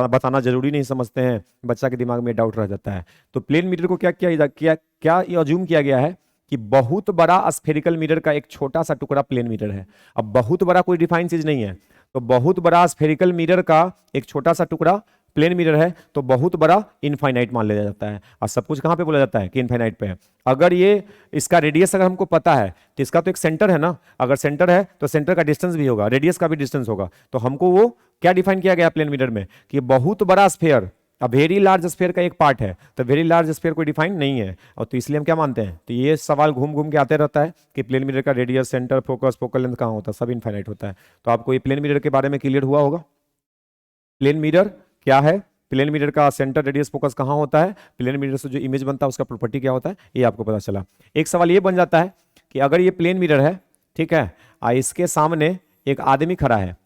बताना जरूरी नहीं समझते हैं, बच्चा के दिमाग में डाउट रह जाता है। तो प्लेन मिरर को क्या क्या अज्यूम किया गया है कि बहुत बड़ा स्फेरिकल मिरर का एक छोटा सा टुकड़ा प्लेन मिरर है। अब बहुत बड़ा कोई डिफाइन चीज नहीं है, तो बहुत बड़ा स्फेरिकल मिरर का एक छोटा सा टुकड़ा प्लेन मिरर है तो बहुत बड़ा इनफाइनाइट मान लिया जाता है। और सब कुछ कहाँ पे बोला जाता है कि इनफाइनाइट पे है। अगर ये इसका रेडियस अगर हमको पता है तो इसका तो एक सेंटर है ना, अगर सेंटर है तो सेंटर का डिस्टेंस भी होगा, रेडियस का भी डिस्टेंस होगा। तो हमको वो क्या डिफाइन किया गया प्लेन मिरर में कि बहुत बड़ा स्फीयर, अब वेरी लार्ज स्फीयर का एक पार्ट है, तो वेरी लार्ज स्फीयर कोई डिफाइन नहीं है। और तो इसलिए हम क्या मानते हैं, तो ये सवाल घूम घूम के आते रहता है कि प्लेन मिरर का radius, centre, focus, focal length कहाँ होता है, सब इनफाइनाइट होता है। तो आपको ये प्लेन मिरर के बारे में क्लियर हुआ होगा। प्लेन मिरर क्या है, प्लेन मिरर का सेंटर, रेडियस, फोकस कहाँ होता है, प्लेन मिरर से जो इमेज बनता है उसका प्रॉपर्टी क्या होता है, ये आपको पता चला। एक सवाल ये बन जाता है कि अगर ये प्लेन मिरर है, ठीक है, इसके सामने एक आदमी खड़ा है,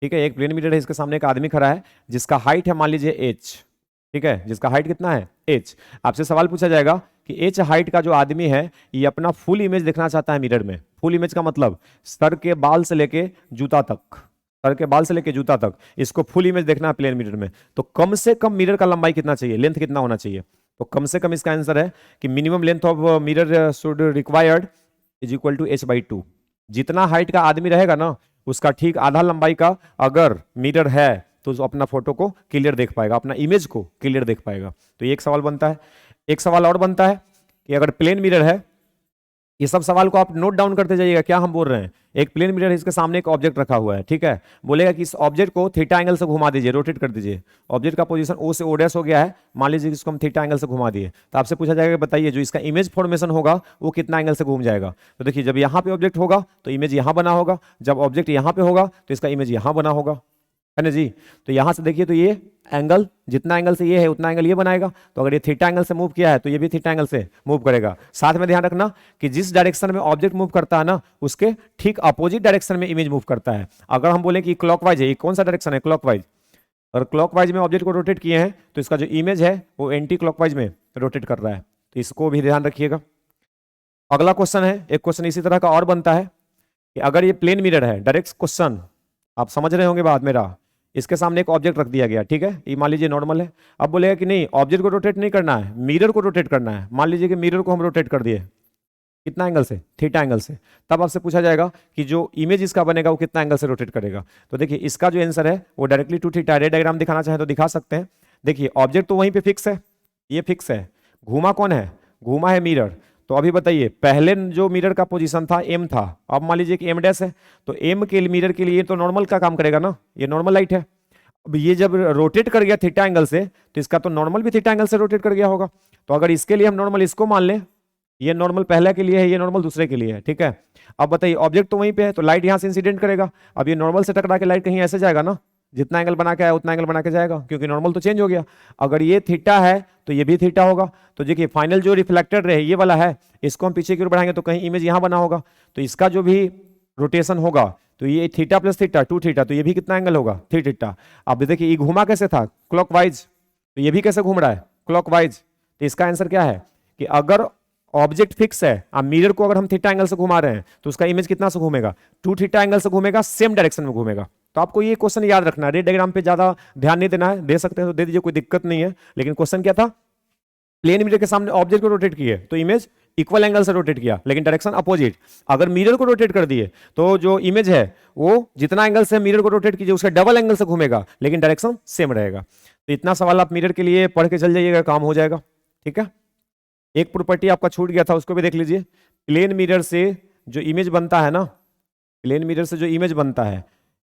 ठीक है, एक प्लेन मिरर है, इसके सामने एक आदमी खड़ा है जिसका हाइट है मान लीजिए h, ठीक है, जिसका हाइट कितना है h। आपसे सवाल पूछा जाएगा कि h हाइट का जो आदमी है ये अपना फुल इमेज देखना चाहता है मिरर में। फुल इमेज का मतलब सर के बाल से लेके जूता तक, सर के बाल से लेके जूता तक इसको फुल इमेज देखना है प्लेन मिरर में। तो कम से कम मिरर का लंबाई कितना चाहिए, लेंथ कितना होना चाहिए, तो कम से कम इसका आंसर है कि minimum length of mirror should required is equal to h/2। जितना हाइट का आदमी रहेगा ना उसका ठीक आधा लंबाई का अगर मिरर है तो अपना फोटो को क्लियर देख पाएगा, अपना इमेज को क्लियर देख पाएगा। तो ये एक सवाल बनता है। एक सवाल और बनता है कि अगर प्लेन मिरर है, ये सब सवाल को आप नोट डाउन करते जाइएगा क्या हम बोल रहे हैं। एक प्लेन मिरर है, इसके सामने एक ऑब्जेक्ट रखा हुआ है, ठीक है, बोलेगा कि इस ऑब्जेक्ट को थीटा एंगल से घुमा दीजिए, रोटेट कर दीजिए। ऑब्जेक्ट का पोजीशन ओ से ओ डैश हो गया है, मान लीजिए इसको हम थीटा एंगल से घुमा दिए, तो आपसे पूछा जाएगा बताइए जो इसका इमेज फॉर्मेशन होगा वो कितना एंगल से घूम जाएगा। तो देखिए जब यहाँ पे ऑब्जेक्ट होगा तो इमेज यहाँ बना होगा, जब ऑब्जेक्ट यहाँ पे होगा तो इसका इमेज यहाँ बना होगा, है ना जी। तो यहां से देखिए तो ये एंगल, जितना एंगल से ये है उतना एंगल ये बनाएगा। तो अगर ये थीटा एंगल से मूव किया है तो ये भी थीटा एंगल से मूव करेगा। साथ में ध्यान रखना कि जिस डायरेक्शन में ऑब्जेक्ट मूव करता है ना उसके ठीक अपोजिट डायरेक्शन में इमेज मूव करता है। अगर हम बोले कि क्लॉकवाइज है, ये कौन सा डायरेक्शन है, क्लॉकवाइज, और क्लॉकवाइज में ऑब्जेक्ट को रोटेट किए हैं तो इसका जो इमेज है वो एंटी क्लॉकवाइज में रोटेट कर रहा है। तो इसको भी ध्यान रखिएगा। अगला क्वेश्चन है, एक क्वेश्चन इसी तरह का और बनता है कि अगर ये प्लेन मिरर है, डायरेक्ट क्वेश्चन आप समझ रहे होंगे बात मेरा, इसके सामने एक ऑब्जेक्ट रख दिया गया, ठीक है, ये मान लीजिए नॉर्मल है। अब बोलेगा कि नहीं ऑब्जेक्ट को रोटेट नहीं करना है, मिरर को रोटेट करना है। मान लीजिए कि मिरर को हम रोटेट कर दिए, कितना एंगल से, थीटा एंगल से। तब आपसे पूछा जाएगा कि जो इमेज इसका बनेगा वो कितना एंगल से रोटेट करेगा। तो देखिए इसका जो आंसर है वो directly two theta, ray diagram दिखाना चाहे तो दिखा सकते हैं। देखिए ऑब्जेक्ट तो वहीं पे फिक्स है, ये फिक्स है, घूमा कौन है, घूमा है मिरर। तो अभी बताइए पहले जो मिरर का पोजीशन था एम था, अब मान लीजिए कि एम डैश है, तो एम के मिरर के लिए तो नॉर्मल का काम करेगा ना, ये नॉर्मल लाइट है। अब ये जब रोटेट कर गया थीटा एंगल से तो इसका तो नॉर्मल भी थीटा एंगल से रोटेट कर गया होगा। तो अगर इसके लिए हम नॉर्मल इसको मान लें, ये नॉर्मल पहले के लिए है, ये नॉर्मल दूसरे के लिए है, ठीक है। अब बताइए ऑब्जेक्ट तो वहीं पे है तो लाइट यहां से इंसिडेंट करेगा। अब ये नॉर्मल से टकरा के लाइट कहीं ऐसे जाएगा ना, जितना एंगल बना के आया उतना एंगल बना के जाएगा, क्योंकि नॉर्मल तो चेंज हो गया। अगर ये थीटा है तो ये भी थीटा होगा। तो देखिए फाइनल जो रिफ्लेक्टेड रहे ये वाला है, इसको हम पीछे की ओर बढ़ाएंगे तो कहीं इमेज यहां बना होगा। तो इसका जो भी रोटेशन होगा तो ये theta plus theta, two theta, तो ये भी कितना एंगल होगा, थ्री थीटा। अब देखिए ये घुमा कैसे था, क्लॉकवाइज, तो ये भी कैसे घूम रहा है, क्लॉकवाइज। तो इसका आंसर क्या है कि अगर ऑब्जेक्ट फिक्स है, अब मिरर को अगर हम थीटा एंगल से घुमा रहे हैं तो उसका इमेज कितना से घूमेगा, टू थीटा एंगल से घूमेगा, सेम डायरेक्शन में घूमेगा। तो आपको ये क्वेश्चन याद रखना है, रेड डायग्राम पे ज्यादा ध्यान नहीं देना है, दे सकते हैं तो दे दीजिए, कोई दिक्कत नहीं है। लेकिन क्वेश्चन क्या था, प्लेन मिरर के सामने ऑब्जेक्ट को रोटेट किए तो इमेज इक्वल एंगल से रोटेट किया लेकिन डायरेक्शन अपोजिट। अगर मिरर को रोटेट कर दिए तो जो इमेज है वो जितना एंगल से मिरर को रोटेट कीजिए उसका डबल एंगल से घूमेगा लेकिन डायरेक्शन सेम रहेगा। तो इतना सवाल आप मिरर के लिए पढ़ के चल जाइएगा, काम हो जाएगा, ठीक है। एक प्रॉपर्टी आपका छूट गया था उसको भी देख लीजिए। प्लेन मिरर से जो इमेज बनता है ना, प्लेन मिरर से जो इमेज बनता है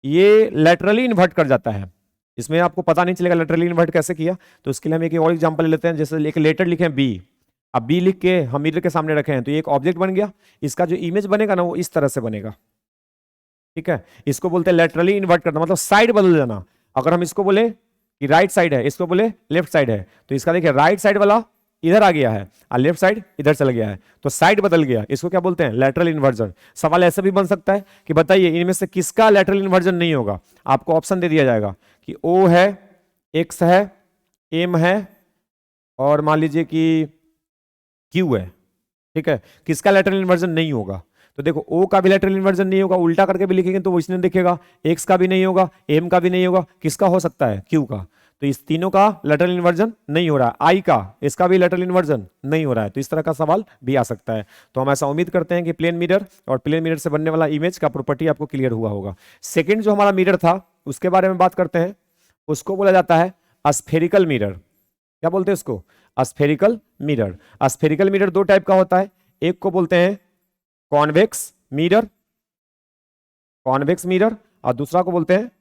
ये लैटरली इन्वर्ट कर जाता है। इसमें आपको पता नहीं चलेगा लैटरली इन्वर्ट कैसे किया, तो इसके लिए हम एक और एग्जांपल ले लेते हैं। जैसे एक लेटर लिखे बी, अब बी लिख के हम मिरर के सामने रखे हैं तो ये एक ऑब्जेक्ट बन गया, इसका जो इमेज बनेगा ना वो इस तरह से बनेगा, ठीक है। इसको बोलते हैं लैटरली इन्वर्ट करना, मतलब साइड बदल जाना। अगर हम इसको बोले कि राइट साइड है, इसको बोले लेफ्ट साइड है, तो इसका देखिए राइट साइड वाला इधर आ गया है और लेफ्ट साइड इधर चला गया है, तो साइड बदल गया, इसको क्या बोलते हैं, लैटरल इन्वर्जन। सवाल ऐसे भी बन सकता है कि बताइए इनमें से किसका लैटरल इन्वर्जन नहीं होगा। आपको ऑप्शन दे दिया जाएगा कि ओ है, एक्स है, एम है और मान लीजिए कि क्यू है, ठीक है, किसका लैटरल इन्वर्जन नहीं होगा। तो देखो ओ का भी लैटरल इन्वर्जन नहीं होगा, उल्टा करके भी लिखेंगे तो वो इसने दिखेगा, एक्स का भी नहीं होगा, एम का भी नहीं होगा, किसका हो सकता है, क्यू का। तो इस तीनों का लैटरल इन्वर्जन नहीं हो रहा है, आई का, इसका भी लैटरल इन्वर्जन नहीं हो रहा है। तो इस तरह का सवाल भी आ सकता है। तो हम ऐसा उम्मीद करते हैं कि प्लेन मिरर और प्लेन मिरर से बनने वाला इमेज का प्रॉपर्टी आपको क्लियर हुआ होगा। सेकंड जो हमारा मिरर था उसके बारे में बात करते हैं। उसको बोला जाता है स्फेरिकल मिरर, क्या बोलते हैं उसको? Spherical mirror. स्फेरिकल मिरर दो टाइप का होता है, एक को बोलते हैं कॉन्वेक्स मिरर, कॉन्वेक्स मिरर, और दूसरा को बोलते हैं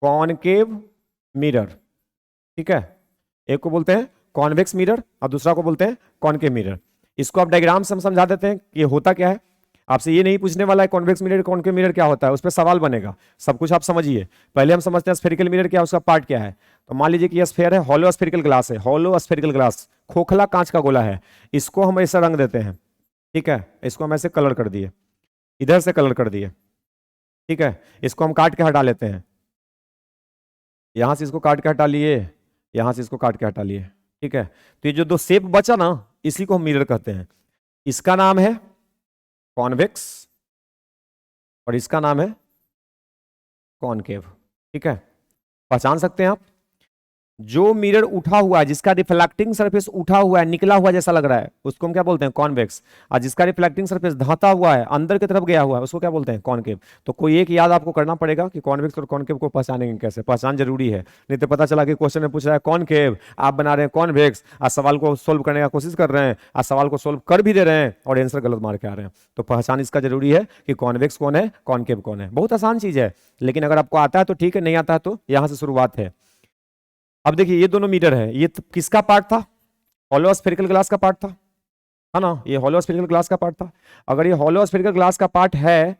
कॉनकेव मिरर। ठीक है, एक को बोलते हैं कॉन्वेक्स मिरर और दूसरा को बोलते हैं कॉनकेव मिरर। इसको आप डायग्राम से हम समझा देते हैं कि ये होता क्या है। आपसे ये नहीं पूछने वाला है कॉन्वेक्स मिरर कॉनकेव मिरर क्या होता है, उस पर सवाल बनेगा, सब कुछ आप समझिए। पहले हम समझते हैं स्फेरिकल मिरर क्या है, उसका पार्ट क्या है। तो मान लीजिए कि ये स्फेयर है, हॉलो स्फेरिकल ग्लास है, हॉलो स्फेरिकल ग्लास, खोखला कांच का गोला है, इसको हम ऐसा रंग देते हैं। ठीक है, इसको हम ऐसे कलर कर दिए, इधर से कलर कर दिए। ठीक है, इसको हम काट के हटा लेते हैं, यहां से इसको काट के हटा लिए, यहां से इसको काट के हटा लिए। ठीक है, तो ये जो दो शेप बचा ना, इसी को हम मिरर कहते हैं। इसका नाम है कॉन्वेक्स और इसका नाम है कॉनकेव। ठीक है, पहचान सकते हैं आप? जो मिरर उठा हुआ है, जिसका रिफ्लेक्टिंग सरफेस उठा हुआ है, निकला हुआ जैसा लग रहा है, उसको हम क्या बोलते हैं? कॉन्वेक्स। और जिसका रिफ्लेक्टिंग सरफेस धाता हुआ है, अंदर की तरफ गया हुआ है, उसको क्या बोलते हैं? कॉनकेव। तो कोई एक याद आपको करना पड़ेगा कि कॉन्वेक्स और कॉनकेव को पहचानेंगे कैसे, पहचान जरूरी है। नहीं तो पता चला कि क्वेश्चन में पूछ रहा है कॉनकेव, आप बना रहे हैं कॉन्वेक्स, आज सवाल को सोल्व करने का कोशिश कर रहे हैं, आज सवाल को सोल्व कर भी दे रहे हैं और आंसर गलत मार के आ रहे हैं। तो पहचान इसका जरूरी है कि कॉन्वेक्स कौन है, कॉनकेव कौन है। बहुत आसान चीज है, लेकिन अगर आपको आता है तो ठीक है, नहीं आता है तो यहां से शुरुआत है। अब देखिए ये दोनों मिरर है, ये किसका पार्ट था? हॉलो स्फेरिकल ग्लास का पार्ट था, है ना? ये हॉलो स्फेरिकल ग्लास का पार्ट था। अगर ये हॉलो स्फेरिकल ग्लास का पार्ट है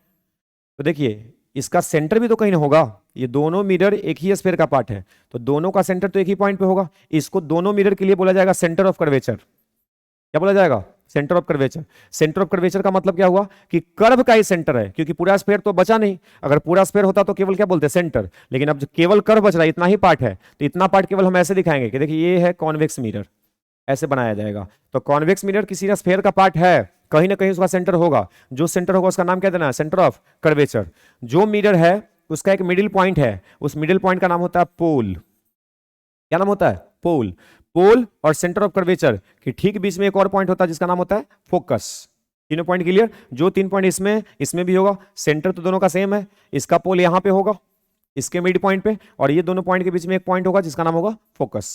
तो देखिए इसका सेंटर भी तो कहीं ना होगा। ये दोनों मिरर एक ही स्फेयर का पार्ट है, तो दोनों का सेंटर तो एक ही पॉइंट पे होगा। इसको दोनों मिरर के लिए बोला जाएगा सेंटर ऑफ कर्वेचर। क्या बोला जाएगा? Centre of curvature. Centre of curvature का मतलब क्या हुआ कि कर्व का ही सेंटर है, क्योंकि पूरा स्फेयर तो बचा नहीं। अगर पूरा स्फेयर होता तो केवल क्या बोलते हैं? सेंटर। लेकिन अब केवल कर्व बच रहा है, इतना ही पार्ट है, तो इतना पार्ट केवल हम ऐसे दिखाएंगे कि देखिए ये है कॉन्वेक्स मिरर, ऐसे बनाया जाएगा। तो कॉन्वेक्स मिरर किसी स्फेयर का पार्ट है, कहीं ना कहीं उसका सेंटर होगा, जो सेंटर होगा उसका नाम क्या देना है? Centre of curvature. जो मिरर है उसका एक मिडिल पॉइंट है, उस मिडिल पॉइंट का नाम होता है पोल। क्या नाम होता है? पोल। पोल और सेंटर ऑफ कर्वेचर के ठीक बीच में एक और पॉइंट होता है जिसका नाम होता है फोकस। तीनों पॉइंट क्लियर? जो तीन पॉइंट इसमें भी होगा, सेंटर तो दोनों का सेम है, इसका पोल यहां पे होगा इसके मिड पॉइंट पे, और ये दोनों पॉइंट के बीच में एक पॉइंट होगा जिसका नाम होगा फोकस।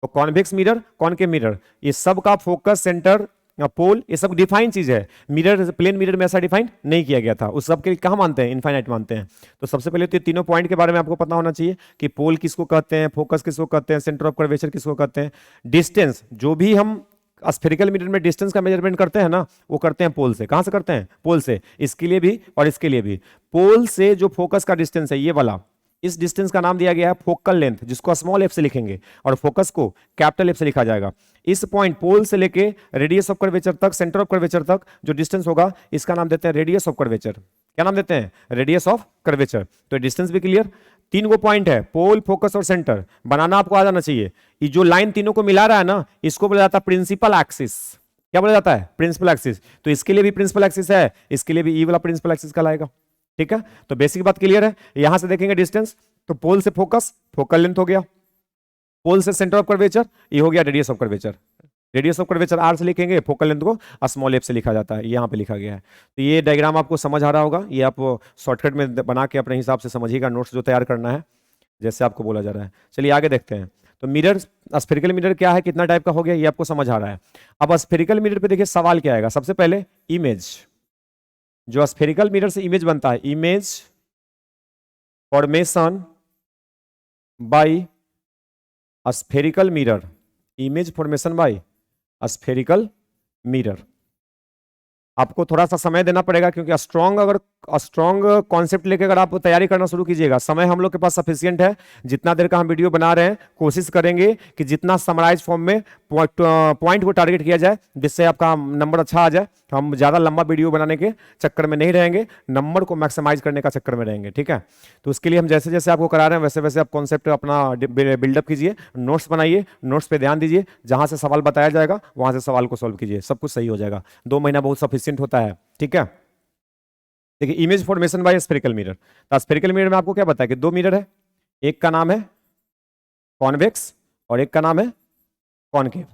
तो कॉन्वेक्स मिरर, कॉनकेव मिरर, ये सब का फोकस, सेंटर, पोल, ये सब डिफाइन चीज है। मिरर, प्लेन मिरर में ऐसा डिफाइन नहीं किया गया था। उस सब के कहां मानते हैं? इनफाइनाइट मानते हैं। तो सबसे पहले तो ये तीनों पॉइंट के बारे में आपको पता होना चाहिए कि पोल किसको कहते हैं, फोकस किसको कहते हैं, सेंटर ऑफ कर्वेचर किसको कहते हैं। डिस्टेंस, जो भी हम स्फेरिकल मिरर में डिस्टेंस का मेजरमेंट करते हैं ना, वो करते हैं पोल से। कहां से करते हैं? पोल से। इसके लिए भी और इसके लिए भी। पोल से जो फोकस का डिस्टेंस है, ये वाला, इस डिस्टेंस का नाम दिया गया है फोकल लेंथ, जिसको स्मॉल एफ से लिखेंगे, और फोकस को कैपिटल एफ से लिखा जाएगा। इस पॉइंट पोल से लेके रेडियस ऑफ कर्वेचर तक, सेंटर ऑफ कर्वेचर तक जो डिस्टेंस होगा, इसका नाम देते हैं रेडियस ऑफ कर्वेचर। क्या नाम देते हैं? Radius of curvature. तो डिस्टेंस भी क्लियर। तीन गो पॉइंट है, पोल, फोकस और सेंटर, बनाना आपको आ जाना चाहिए। ये जो लाइन तीनों को मिला रहा है ना, इसको बोला जाता है प्रिंसिपल एक्सिस। क्या बोला जाता है? Principal axis. तो इसके लिए भी प्रिंसिपल एक्सिस है, इसके लिए भी ई वाला प्रिंसिपल एक्सिस कहलाएगा। ठीक है, तो बेसिक बात क्लियर है। यहां से देखेंगे डिस्टेंस, तो पोल से फोकस, फोकल लेंथ हो गया, पोल से सेंटर ऑफ कर्वेचर, ये हो गया radius of curvature. Radius of curvature R से लिखेंगे, फोकल लेंथ को स्मॉल एफ से लिखा जाता है, यहां पे लिखा गया है। तो ये डायग्राम आपको समझ आ रहा होगा, ये आप शॉर्टकट में बना के अपने हिसाब से समझिएगा, नोट्स जो तैयार करना है जैसे आपको बोला जा रहा है। चलिए आगे देखते हैं। तो मिरर, स्फेरिकल मिरर क्या है, कितना टाइप का हो गया, ये आपको समझ आ रहा है। अब स्फेरिकल मिरर पे देखिए सवाल क्या आएगा। सबसे पहले इमेज, जो स्फेरिकल मिरर से इमेज बनता है, image formation by spherical mirror, image formation by spherical mirror. आपको थोड़ा सा समय देना पड़ेगा, क्योंकि स्ट्रॉन्ग कॉन्सेप्ट लेके अगर आप तैयारी करना शुरू कीजिएगा, समय हम लोग के पास सफिशियंट है। जितना देर का हम वीडियो बना रहे हैं, कोशिश करेंगे कि जितना समराइज फॉर्म में पॉइंट को टारगेट किया जाए, जिससे आपका नंबर अच्छा आ जाए। हम ज्यादा लंबा वीडियो बनाने के चक्कर में नहीं रहेंगे, नंबर को मैक्सिमाइज करने का चक्कर में रहेंगे। ठीक है, तो उसके लिए हम जैसे जैसे आपको करा रहे हैं, वैसे वैसे आप कॉन्सेप्ट अपना बिल्डअप कीजिए, नोट्स बनाइए, नोट्स पे ध्यान दीजिए, जहां से सवाल बताया जाएगा वहां से सवाल को सोल्व कीजिए, सब कुछ सही हो जाएगा। 2 महीना बहुत सफिशियंट होता है। ठीक है, देखिए image formation by spherical mirror. तो स्फेरिकल मिरर में आपको क्या पता है कि 2 मिरर है, एक का नाम है कॉन्वेक्स और एक का नाम है कॉनकेव।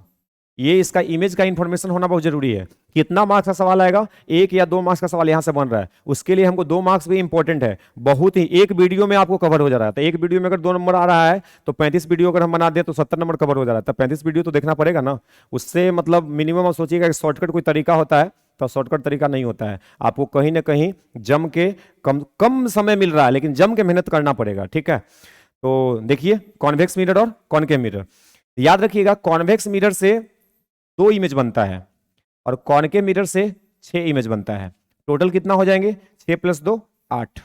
ये इसका इमेज का इंफॉर्मेशन होना बहुत जरूरी है। कितना मार्क्स का सवाल आएगा, 1 या 2 मार्क्स का सवाल यहां से बन रहा है, उसके लिए हमको 2 मार्क्स भी इंपॉर्टेंट है। बहुत ही एक वीडियो में आपको कवर हो जा रहा है। तो एक वीडियो में अगर 2 नंबर आ रहा है तो 35 वीडियो अगर हम बना दें तो 70 नंबर कवर हो जा रहा है। तो 35 वीडियो तो देखना पड़ेगा ना। उससे मतलब मिनिमम आप सोचिएगा कि शॉर्टकट कोई तरीका होता है, तो शॉर्टकट तरीका नहीं होता है। आपको कहीं ना कहीं जम के कम कम समय मिल रहा है, लेकिन जम के मेहनत करना पड़ेगा, ठीक है। तो देखिए, कॉन्वेक्स मिरर और कॉनकेव मिरर, याद रखिएगा कॉन्वेक्स मिरर से 2 इमेज बनता है और कॉनकेव मिरर से 6 इमेज बनता है। टोटल कितना हो जाएंगे, 6 + 2 8।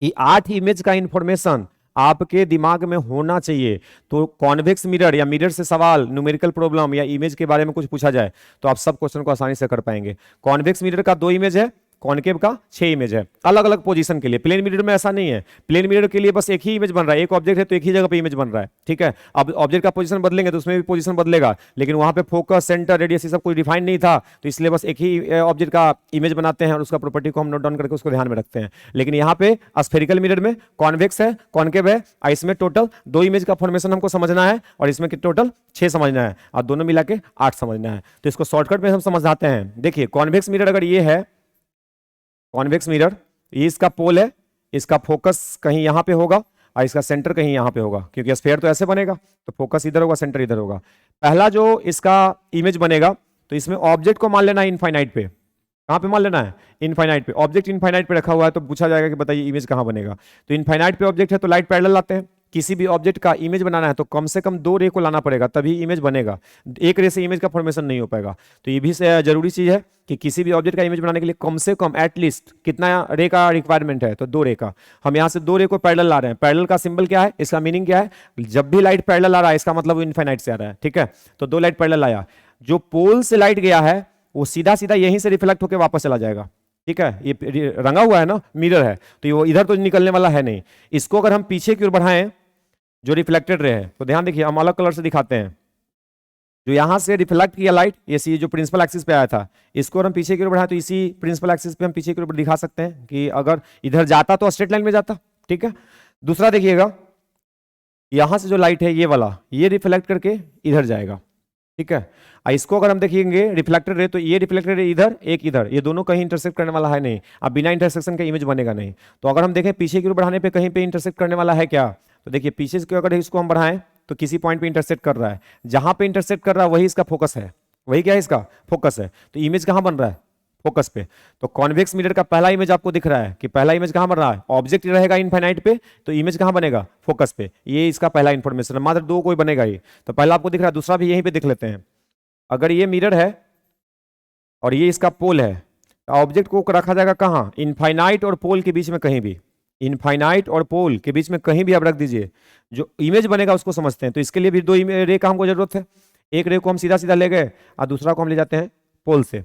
ये 8 इमेज का इंफॉर्मेशन आपके दिमाग में होना चाहिए। तो कॉन्वेक्स मिरर या मिरर से सवाल, न्यूमेरिकल प्रॉब्लम या इमेज के बारे में कुछ पूछा जाए तो आप सब क्वेश्चन को आसानी से कर पाएंगे। कॉन्वेक्स मिरर का 2 इमेज है, कॉनकेव का 6 इमेज है, अलग अलग पोजीशन के लिए। प्लेन मिरर में ऐसा नहीं है। प्लेन मिरर के लिए बस एक ही इमेज बन रहा है, एक ऑब्जेक्ट है तो एक ही जगह पे इमेज बन रहा है, ठीक है। अब ऑब्जेक्ट का पोजीशन बदलेंगे तो उसमें भी पोजीशन बदलेगा, लेकिन वहां पे फोकस, सेंटर, रेडियस ये सब कुछ डिफाइन नहीं था, तो इसलिए बस एक ही ऑब्जेक्ट का इमेज बनाते हैं और उसका प्रॉपर्टी को हम नोट डाउन करके उसको ध्यान में रखते हैं। लेकिन यहाँ पे स्फेरिकल मिरर में कॉन्वेक्स है, कॉनकेव है, इसमें टोटल 2 इमेज का फॉर्मेशन हमको समझना है और इसमें टोटल 6 समझना है और दोनों मिला के 8 समझना है। तो इसको शॉर्टकट में हम समझाते हैं। देखिए, कॉन्वेक्स मिरर अगर ये है, कॉन्वेक्स मिरर, ये इसका पोल है, इसका फोकस कहीं यहां पे होगा और इसका सेंटर कहीं यहां पे होगा, क्योंकि स्फीयर तो ऐसे बनेगा, तो फोकस इधर होगा, सेंटर इधर होगा। पहला जो इसका इमेज बनेगा, तो इसमें ऑब्जेक्ट को मान लेना है इनफाइनाइट पे। कहां पे मान लेना है, इनफाइनाइट पे। ऑब्जेक्ट इनफाइनाइट पे रखा हुआ है तो पूछा जाएगा कि बताइए इमेज कहां बनेगा। तो इनफाइनाइट पे ऑब्जेक्ट है तो लाइट पैरेलल लाते हैं। किसी भी ऑब्जेक्ट का इमेज बनाना है तो कम से कम 2 रे को लाना पड़ेगा, तभी इमेज बनेगा। एक रे से इमेज का फॉर्मेशन नहीं हो पाएगा। तो ये भी जरूरी चीज है कि किसी भी ऑब्जेक्ट का इमेज बनाने के लिए कम से कम एटलीस्ट कितना रे का रिक्वायरमेंट है, तो 2 रे का। हम यहां से 2 रे को पैरेलल ला रहे हैं। पैरेलल का सिंबल क्या है, इसका मीनिंग क्या है, जब भी लाइट पैरेलल आ रहा है इसका मतलब वो इनफाइनाइट से आ रहा है, ठीक है। तो 2 लाइट पैरेलल आया, जो पोल से लाइट गया है वो सीधा सीधा यहीं से रिफ्लेक्ट होकर वापस चला जाएगा, ठीक है। ये रंगा हुआ है ना, मिरर है, तो वो इधर तो निकलने वाला है नहीं। इसको अगर हम पीछे की ओर बढ़ाएं, जो रिफ्लेक्टेड रे है, तो ध्यान देखिए हम अलग कलर से दिखाते हैं। जो यहां से रिफ्लेक्ट किया लाइट, ये जो प्रिंसिपल एक्सिस पे आया था, इसको हम पीछे की ओर बढ़ाएं तो इसी प्रिंसिपल एक्सिस पे हम पीछे की ओर दिखा सकते हैं कि अगर इधर जाता तो स्ट्रेट लाइन में जाता, ठीक है। दूसरा देखिएगा, यहां से जो लाइट है ये वाला, ये रिफ्लेक्ट करके इधर जाएगा, ठीक है। इसको अगर हम देखेंगे रिफ्लेक्टेड रे, तो ये रिफ्लेक्टेड रे इधर, एक इधर, ये दोनों कहीं इंटरसेक्ट करने वाला है नहीं। अब बिना इंटरसेक्शन के इमेज बनेगा नहीं। तो अगर हम देखें पीछे की ओर बढ़ाने पे कहीं पे इंटरसेक्ट करने वाला है क्या, तो देखिए पीछे से अगर इसको हम बढ़ाएं तो किसी पॉइंट पे इंटरसेक्ट कर रहा है। जहां पे इंटरसेक्ट कर रहा है वही इसका फोकस है, वही क्या है, इसका फोकस है। तो इमेज कहां बन रहा है, फोकस पे। तो कॉन्वेक्स मिरर का पहला इमेज आपको दिख रहा है कि पहला इमेज कहां बन रहा है, ऑब्जेक्ट रहेगा इनफाइनाइट पे, तो इमेज कहां बनेगा, फोकस पे। ये इसका पहला इंफॉर्मेशन है, मात्र 2 कोई बनेगा ही। तो पहला आपको दिख रहा है, दूसरा भी यहीं पे देख लेते हैं। अगर ये मिरर है और ये इसका पोल है, तो ऑब्जेक्ट को रखा जाएगा कहां, इनफाइनाइट और पोल के बीच में कहीं भी। इनफाइनाइट और पोल के बीच में कहीं भी आप रख दीजिए, जो इमेज बनेगा उसको समझते हैं। तो इसके लिए भी 2 रे का हमको जरूरत है। एक रे को हम सीधा सीधा ले गए और दूसरा को हम ले जाते हैं पोल से।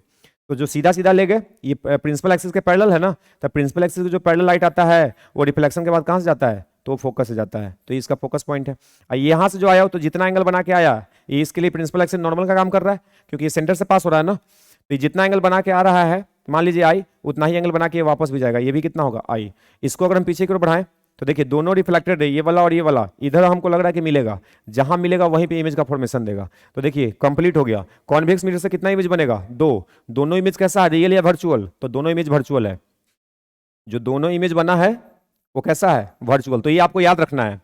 तो जो सीधा सीधा ले गए, ये प्रिंसिपल एक्सिस के पैरेलल है ना, तो प्रिंसिपल एक्सिस को जो पैरेलल लाइट आता है वो रिफ्लेक्शन के बाद कहां से जाता है, तो फोकस से जाता है। तो इसका फोकस पॉइंट है। और यहां से जो आया हो, तो जितना एंगल बना के आया, ये इसके लिए प्रिंसिपल एक्सिस नॉर्मल का काम कर रहा है, क्योंकि ये सेंटर से पास हो रहा है ना। तो जितना एंगल बना के आ रहा है, मान लीजिए आई, उतना ही एंगल बना के वापस भी जाएगा। ये भी कितना होगा, आई। इसको अगर हम पीछे की ओर बढ़ाएं तो देखिए दोनों रिफ्लेक्टेड है, ये वाला और ये वाला। इधर हमको लग रहा है कि मिलेगा, जहां मिलेगा वहीं पे इमेज का फॉर्मेशन देगा। तो देखिए कंप्लीट हो गया। कॉन्वेक्स मिरर से कितना इमेज बनेगा, 2। दोनों इमेज कैसा है, रियल या वर्चुअल, तो दोनों इमेज वर्चुअल है। जो दोनों इमेज बना है वो कैसा है, वर्चुअल। तो ये आपको याद रखना है,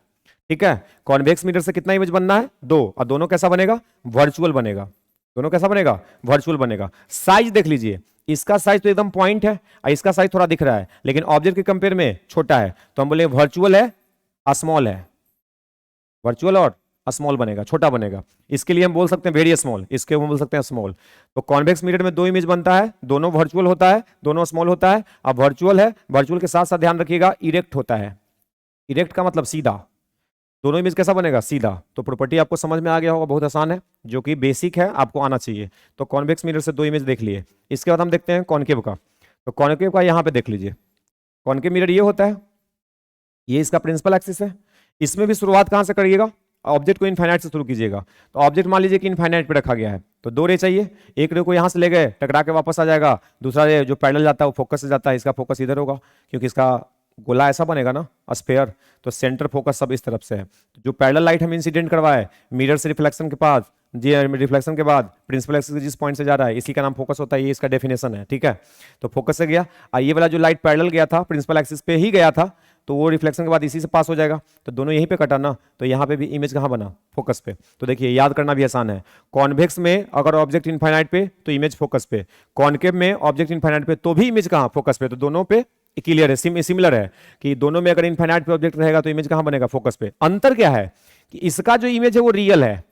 ठीक है। कॉन्वेक्स मिरर से कितना इमेज बनना है, 2, और दोनों कैसा बनेगा, वर्चुअल बनेगा। दोनों कैसा बनेगा, वर्चुअल बनेगा। साइज देख लीजिए, इसका साइज तो एकदम पॉइंट है और इसका साइज थोड़ा दिख रहा है, लेकिन ऑब्जेक्ट के कंपेयर में छोटा है। तो हम बोले वर्चुअल है, स्मॉल है। वर्चुअल और स्मॉल बनेगा, छोटा बनेगा। इसके लिए हम बोल सकते हैं वेरी स्मॉल, इसके हम बोल सकते हैं स्मॉल। तो कॉन्वेक्स मिरर में 2 इमेज बनता है, दोनों वर्चुअल होता है, दोनों स्मॉल होता है। अब वर्चुअल है, वर्चुअल के साथ साथ ध्यान रखिएगा इरेक्ट होता है। इरेक्ट का मतलब सीधा। दोनों इमेज कैसा बनेगा, सीधा। तो प्रॉपर्टी आपको समझ में आ गया होगा, बहुत आसान है, जो कि बेसिक है, आपको आना चाहिए। तो कॉन्वेक्स मिरर से 2 इमेज देख लिए। इसके बाद हम देखते हैं कॉनकेव का। तो कॉनकेव का यहां पे देख लीजिए, कॉनकेव मिरर ये होता है, ये इसका प्रिंसिपल एक्सिस है। इसमें भी शुरुआत कहां से करिएगा, ऑब्जेक्ट को इनफाइनाइट से शुरू कीजिएगा। तो ऑब्जेक्ट मान लीजिए कि इनफाइनाइट पे रखा गया है, तो 2 रे चाहिए। एक रे को यहां से ले गए, टकरा के वापस आ जाएगा। दूसरा रे जो पैरेलल जाता है वो फोकस से जाता है, इसका फोकस इधर होगा, क्योंकि इसका गोला ऐसा बनेगा ना, स्फेयर। तो सेंटर फोकस सब इस तरफ से है। तो जो पैरेलल लाइट हम इंसिडेंट करवाए मिरर से रिफ्लेक्शन के पास, जी रिफ्लेक्शन के बाद प्रिंसिपल एक्सिस जिस पॉइंट से जा रहा है इसी का नाम फोकस होता है, ये इसका डेफिनेशन है, ठीक है। तो फोकस से गया, ये वाला जो लाइट पैरेलल गया था प्रिंसिपल एक्सिस पे ही गया था, तो वो रिफ्लेक्शन के बाद इसी से पास हो जाएगा, तो दोनों यहीं पे कटा ना, तो यहाँ पे भी इमेज कहाँ बना, फोकस पे। तो देखिए याद करना भी आसान है, कॉन्वेक्स में अगर ऑब्जेक्ट इनफाइनाइट पे तो इमेज फोकस पे, कॉनकेव में ऑब्जेक्ट इनफाइनाइट पे तो भी इमेज कहाँ, फोकस पे। तो दोनों पे क्लियर है, सिमिलर है कि दोनों में अगर इनफाइनाइट पे ऑब्जेक्ट रहेगा तो इमेज कहाँ बनेगा, फोकस पे। अंतर क्या है कि इसका जो इमेज है वो रियल है,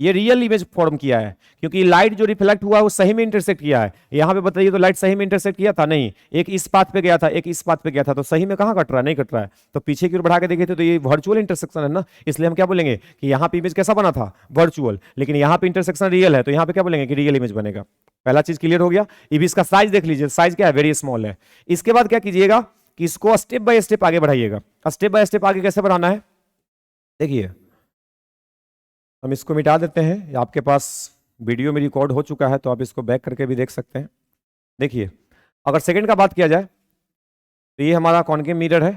ये रियल इमेज फॉर्म किया है, क्योंकि लाइट जो रिफ्लेक्ट हुआ है वो सही में इंटरसेक्ट किया है। यहां पे बताइए तो लाइट सही में इंटरसेक्ट किया था, नहीं, एक इस पाथ पे गया था, एक इस पाथ पे गया था, तो सही में कहां कट रहा है, नहीं कट रहा है। तो पीछे की ओर बढ़ा के देखे थे तो ये वर्चुअल इंटरसेक्शन है ना, इसलिए हम क्या बोलेंगे कि यहाँ पे इमेज कैसा बना था, वर्चुअल, लेकिन यहाँ पे इंटरसेक्शन रियल है, तो यहाँ पे क्या बोलेंगे कि रियल इमेज बनेगा। पहला चीज क्लियर हो गया। अब इसका साइज देख लीजिए, साइज क्या है, वेरी स्मॉल है। इसके बाद क्या कीजिएगा कि इसको स्टेप बाय स्टेप आगे बढ़ाइएगा। स्टेप बाय स्टेप आगे कैसे बढ़ाना है, देखिए हम इसको मिटा देते हैं, आपके पास वीडियो में रिकॉर्ड हो चुका है तो आप इसको बैक करके भी देख सकते हैं। देखिए अगर सेकंड का बात किया जाए तो ये हमारा कॉनकेव मिरर है।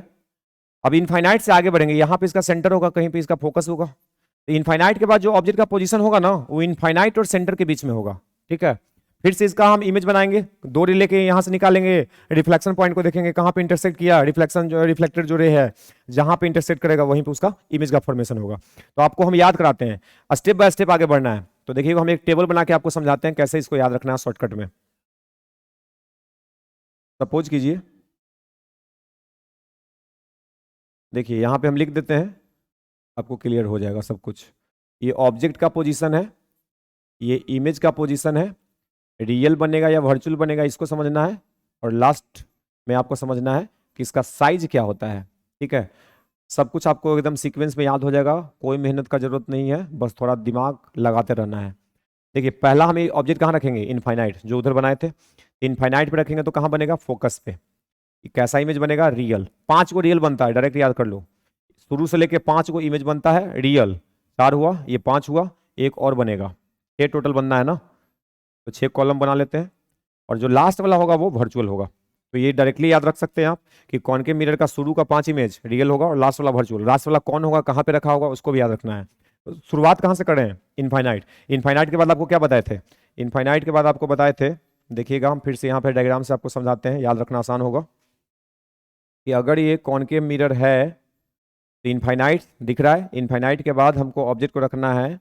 अब इनफाइनाइट से आगे बढ़ेंगे, यहाँ पे इसका सेंटर होगा, कहीं पे इसका फोकस होगा, तो इनफाइनाइट के बाद जो ऑब्जेक्ट का पोजीशन होगा ना वो इनफाइनाइट और सेंटर के बीच में होगा, ठीक है। फिर से इसका हम इमेज बनाएंगे, दो रे लेके यहां से निकालेंगे, रिफ्लेक्शन पॉइंट को देखेंगे कहां पे इंटरसेक्ट किया, रिफ्लेक्शन जो रिफ्लेक्टेड जो रे है जहां पे इंटरसेक्ट करेगा वहीं पे उसका इमेज का फॉर्मेशन होगा। तो आपको हम याद कराते हैं, स्टेप बाय स्टेप आगे बढ़ना है। तो देखिए हम एक टेबल बना के आपको समझाते हैं कैसे इसको याद रखना है शॉर्टकट में। सपोज कीजिए, देखिए यहां पे हम लिख देते हैं, आपको क्लियर हो जाएगा सब कुछ। ये ऑब्जेक्ट का पोजीशन है, ये इमेज का पोजीशन है, रियल बनेगा या वर्चुअल बनेगा इसको समझना है, और लास्ट में आपको समझना है कि इसका साइज क्या होता है, ठीक है। सब कुछ आपको एकदम सीक्वेंस में याद हो जाएगा, कोई मेहनत का जरूरत नहीं है, बस थोड़ा दिमाग लगाते रहना है। देखिए पहला हम ऑब्जेक्ट कहाँ रखेंगे, इनफाइनाइट, जो उधर बनाए थे इनफाइनाइट पे रखेंगे तो कहाँ बनेगा, फोकस पे। कैसा इमेज बनेगा, रियल। 5 को रियल बनता है, डायरेक्ट याद कर लो, शुरू से लेके 5 को इमेज बनता है रियल। 4 हुआ, ये 5 हुआ, एक और बनेगा, 6 टोटल बनना है ना, तो 6 कॉलम बना लेते हैं, और जो लास्ट वाला होगा वो वर्चुअल होगा। तो ये डायरेक्टली याद रख सकते हैं आप कि कॉनकेव मिरर का शुरू का 5 इमेज रियल होगा और लास्ट वाला वर्चुअल। लास्ट वाला कौन होगा, कहाँ पे रखा होगा, उसको भी याद रखना है। तो शुरुआत कहाँ से करें, इनफाइनाइट। इनफाइनाइट के बाद आपको क्या बताए थे, इनफाइनाइट के बाद आपको बताए थे, देखिएगा हम फिर से यहाँ पे डायग्राम से आपको समझाते हैं, याद रखना आसान होगा कि अगर ये कॉनकेव मिरर है तो इनफाइनाइट दिख रहा है, इनफाइनाइट के बाद हमको ऑब्जेक्ट को रखना है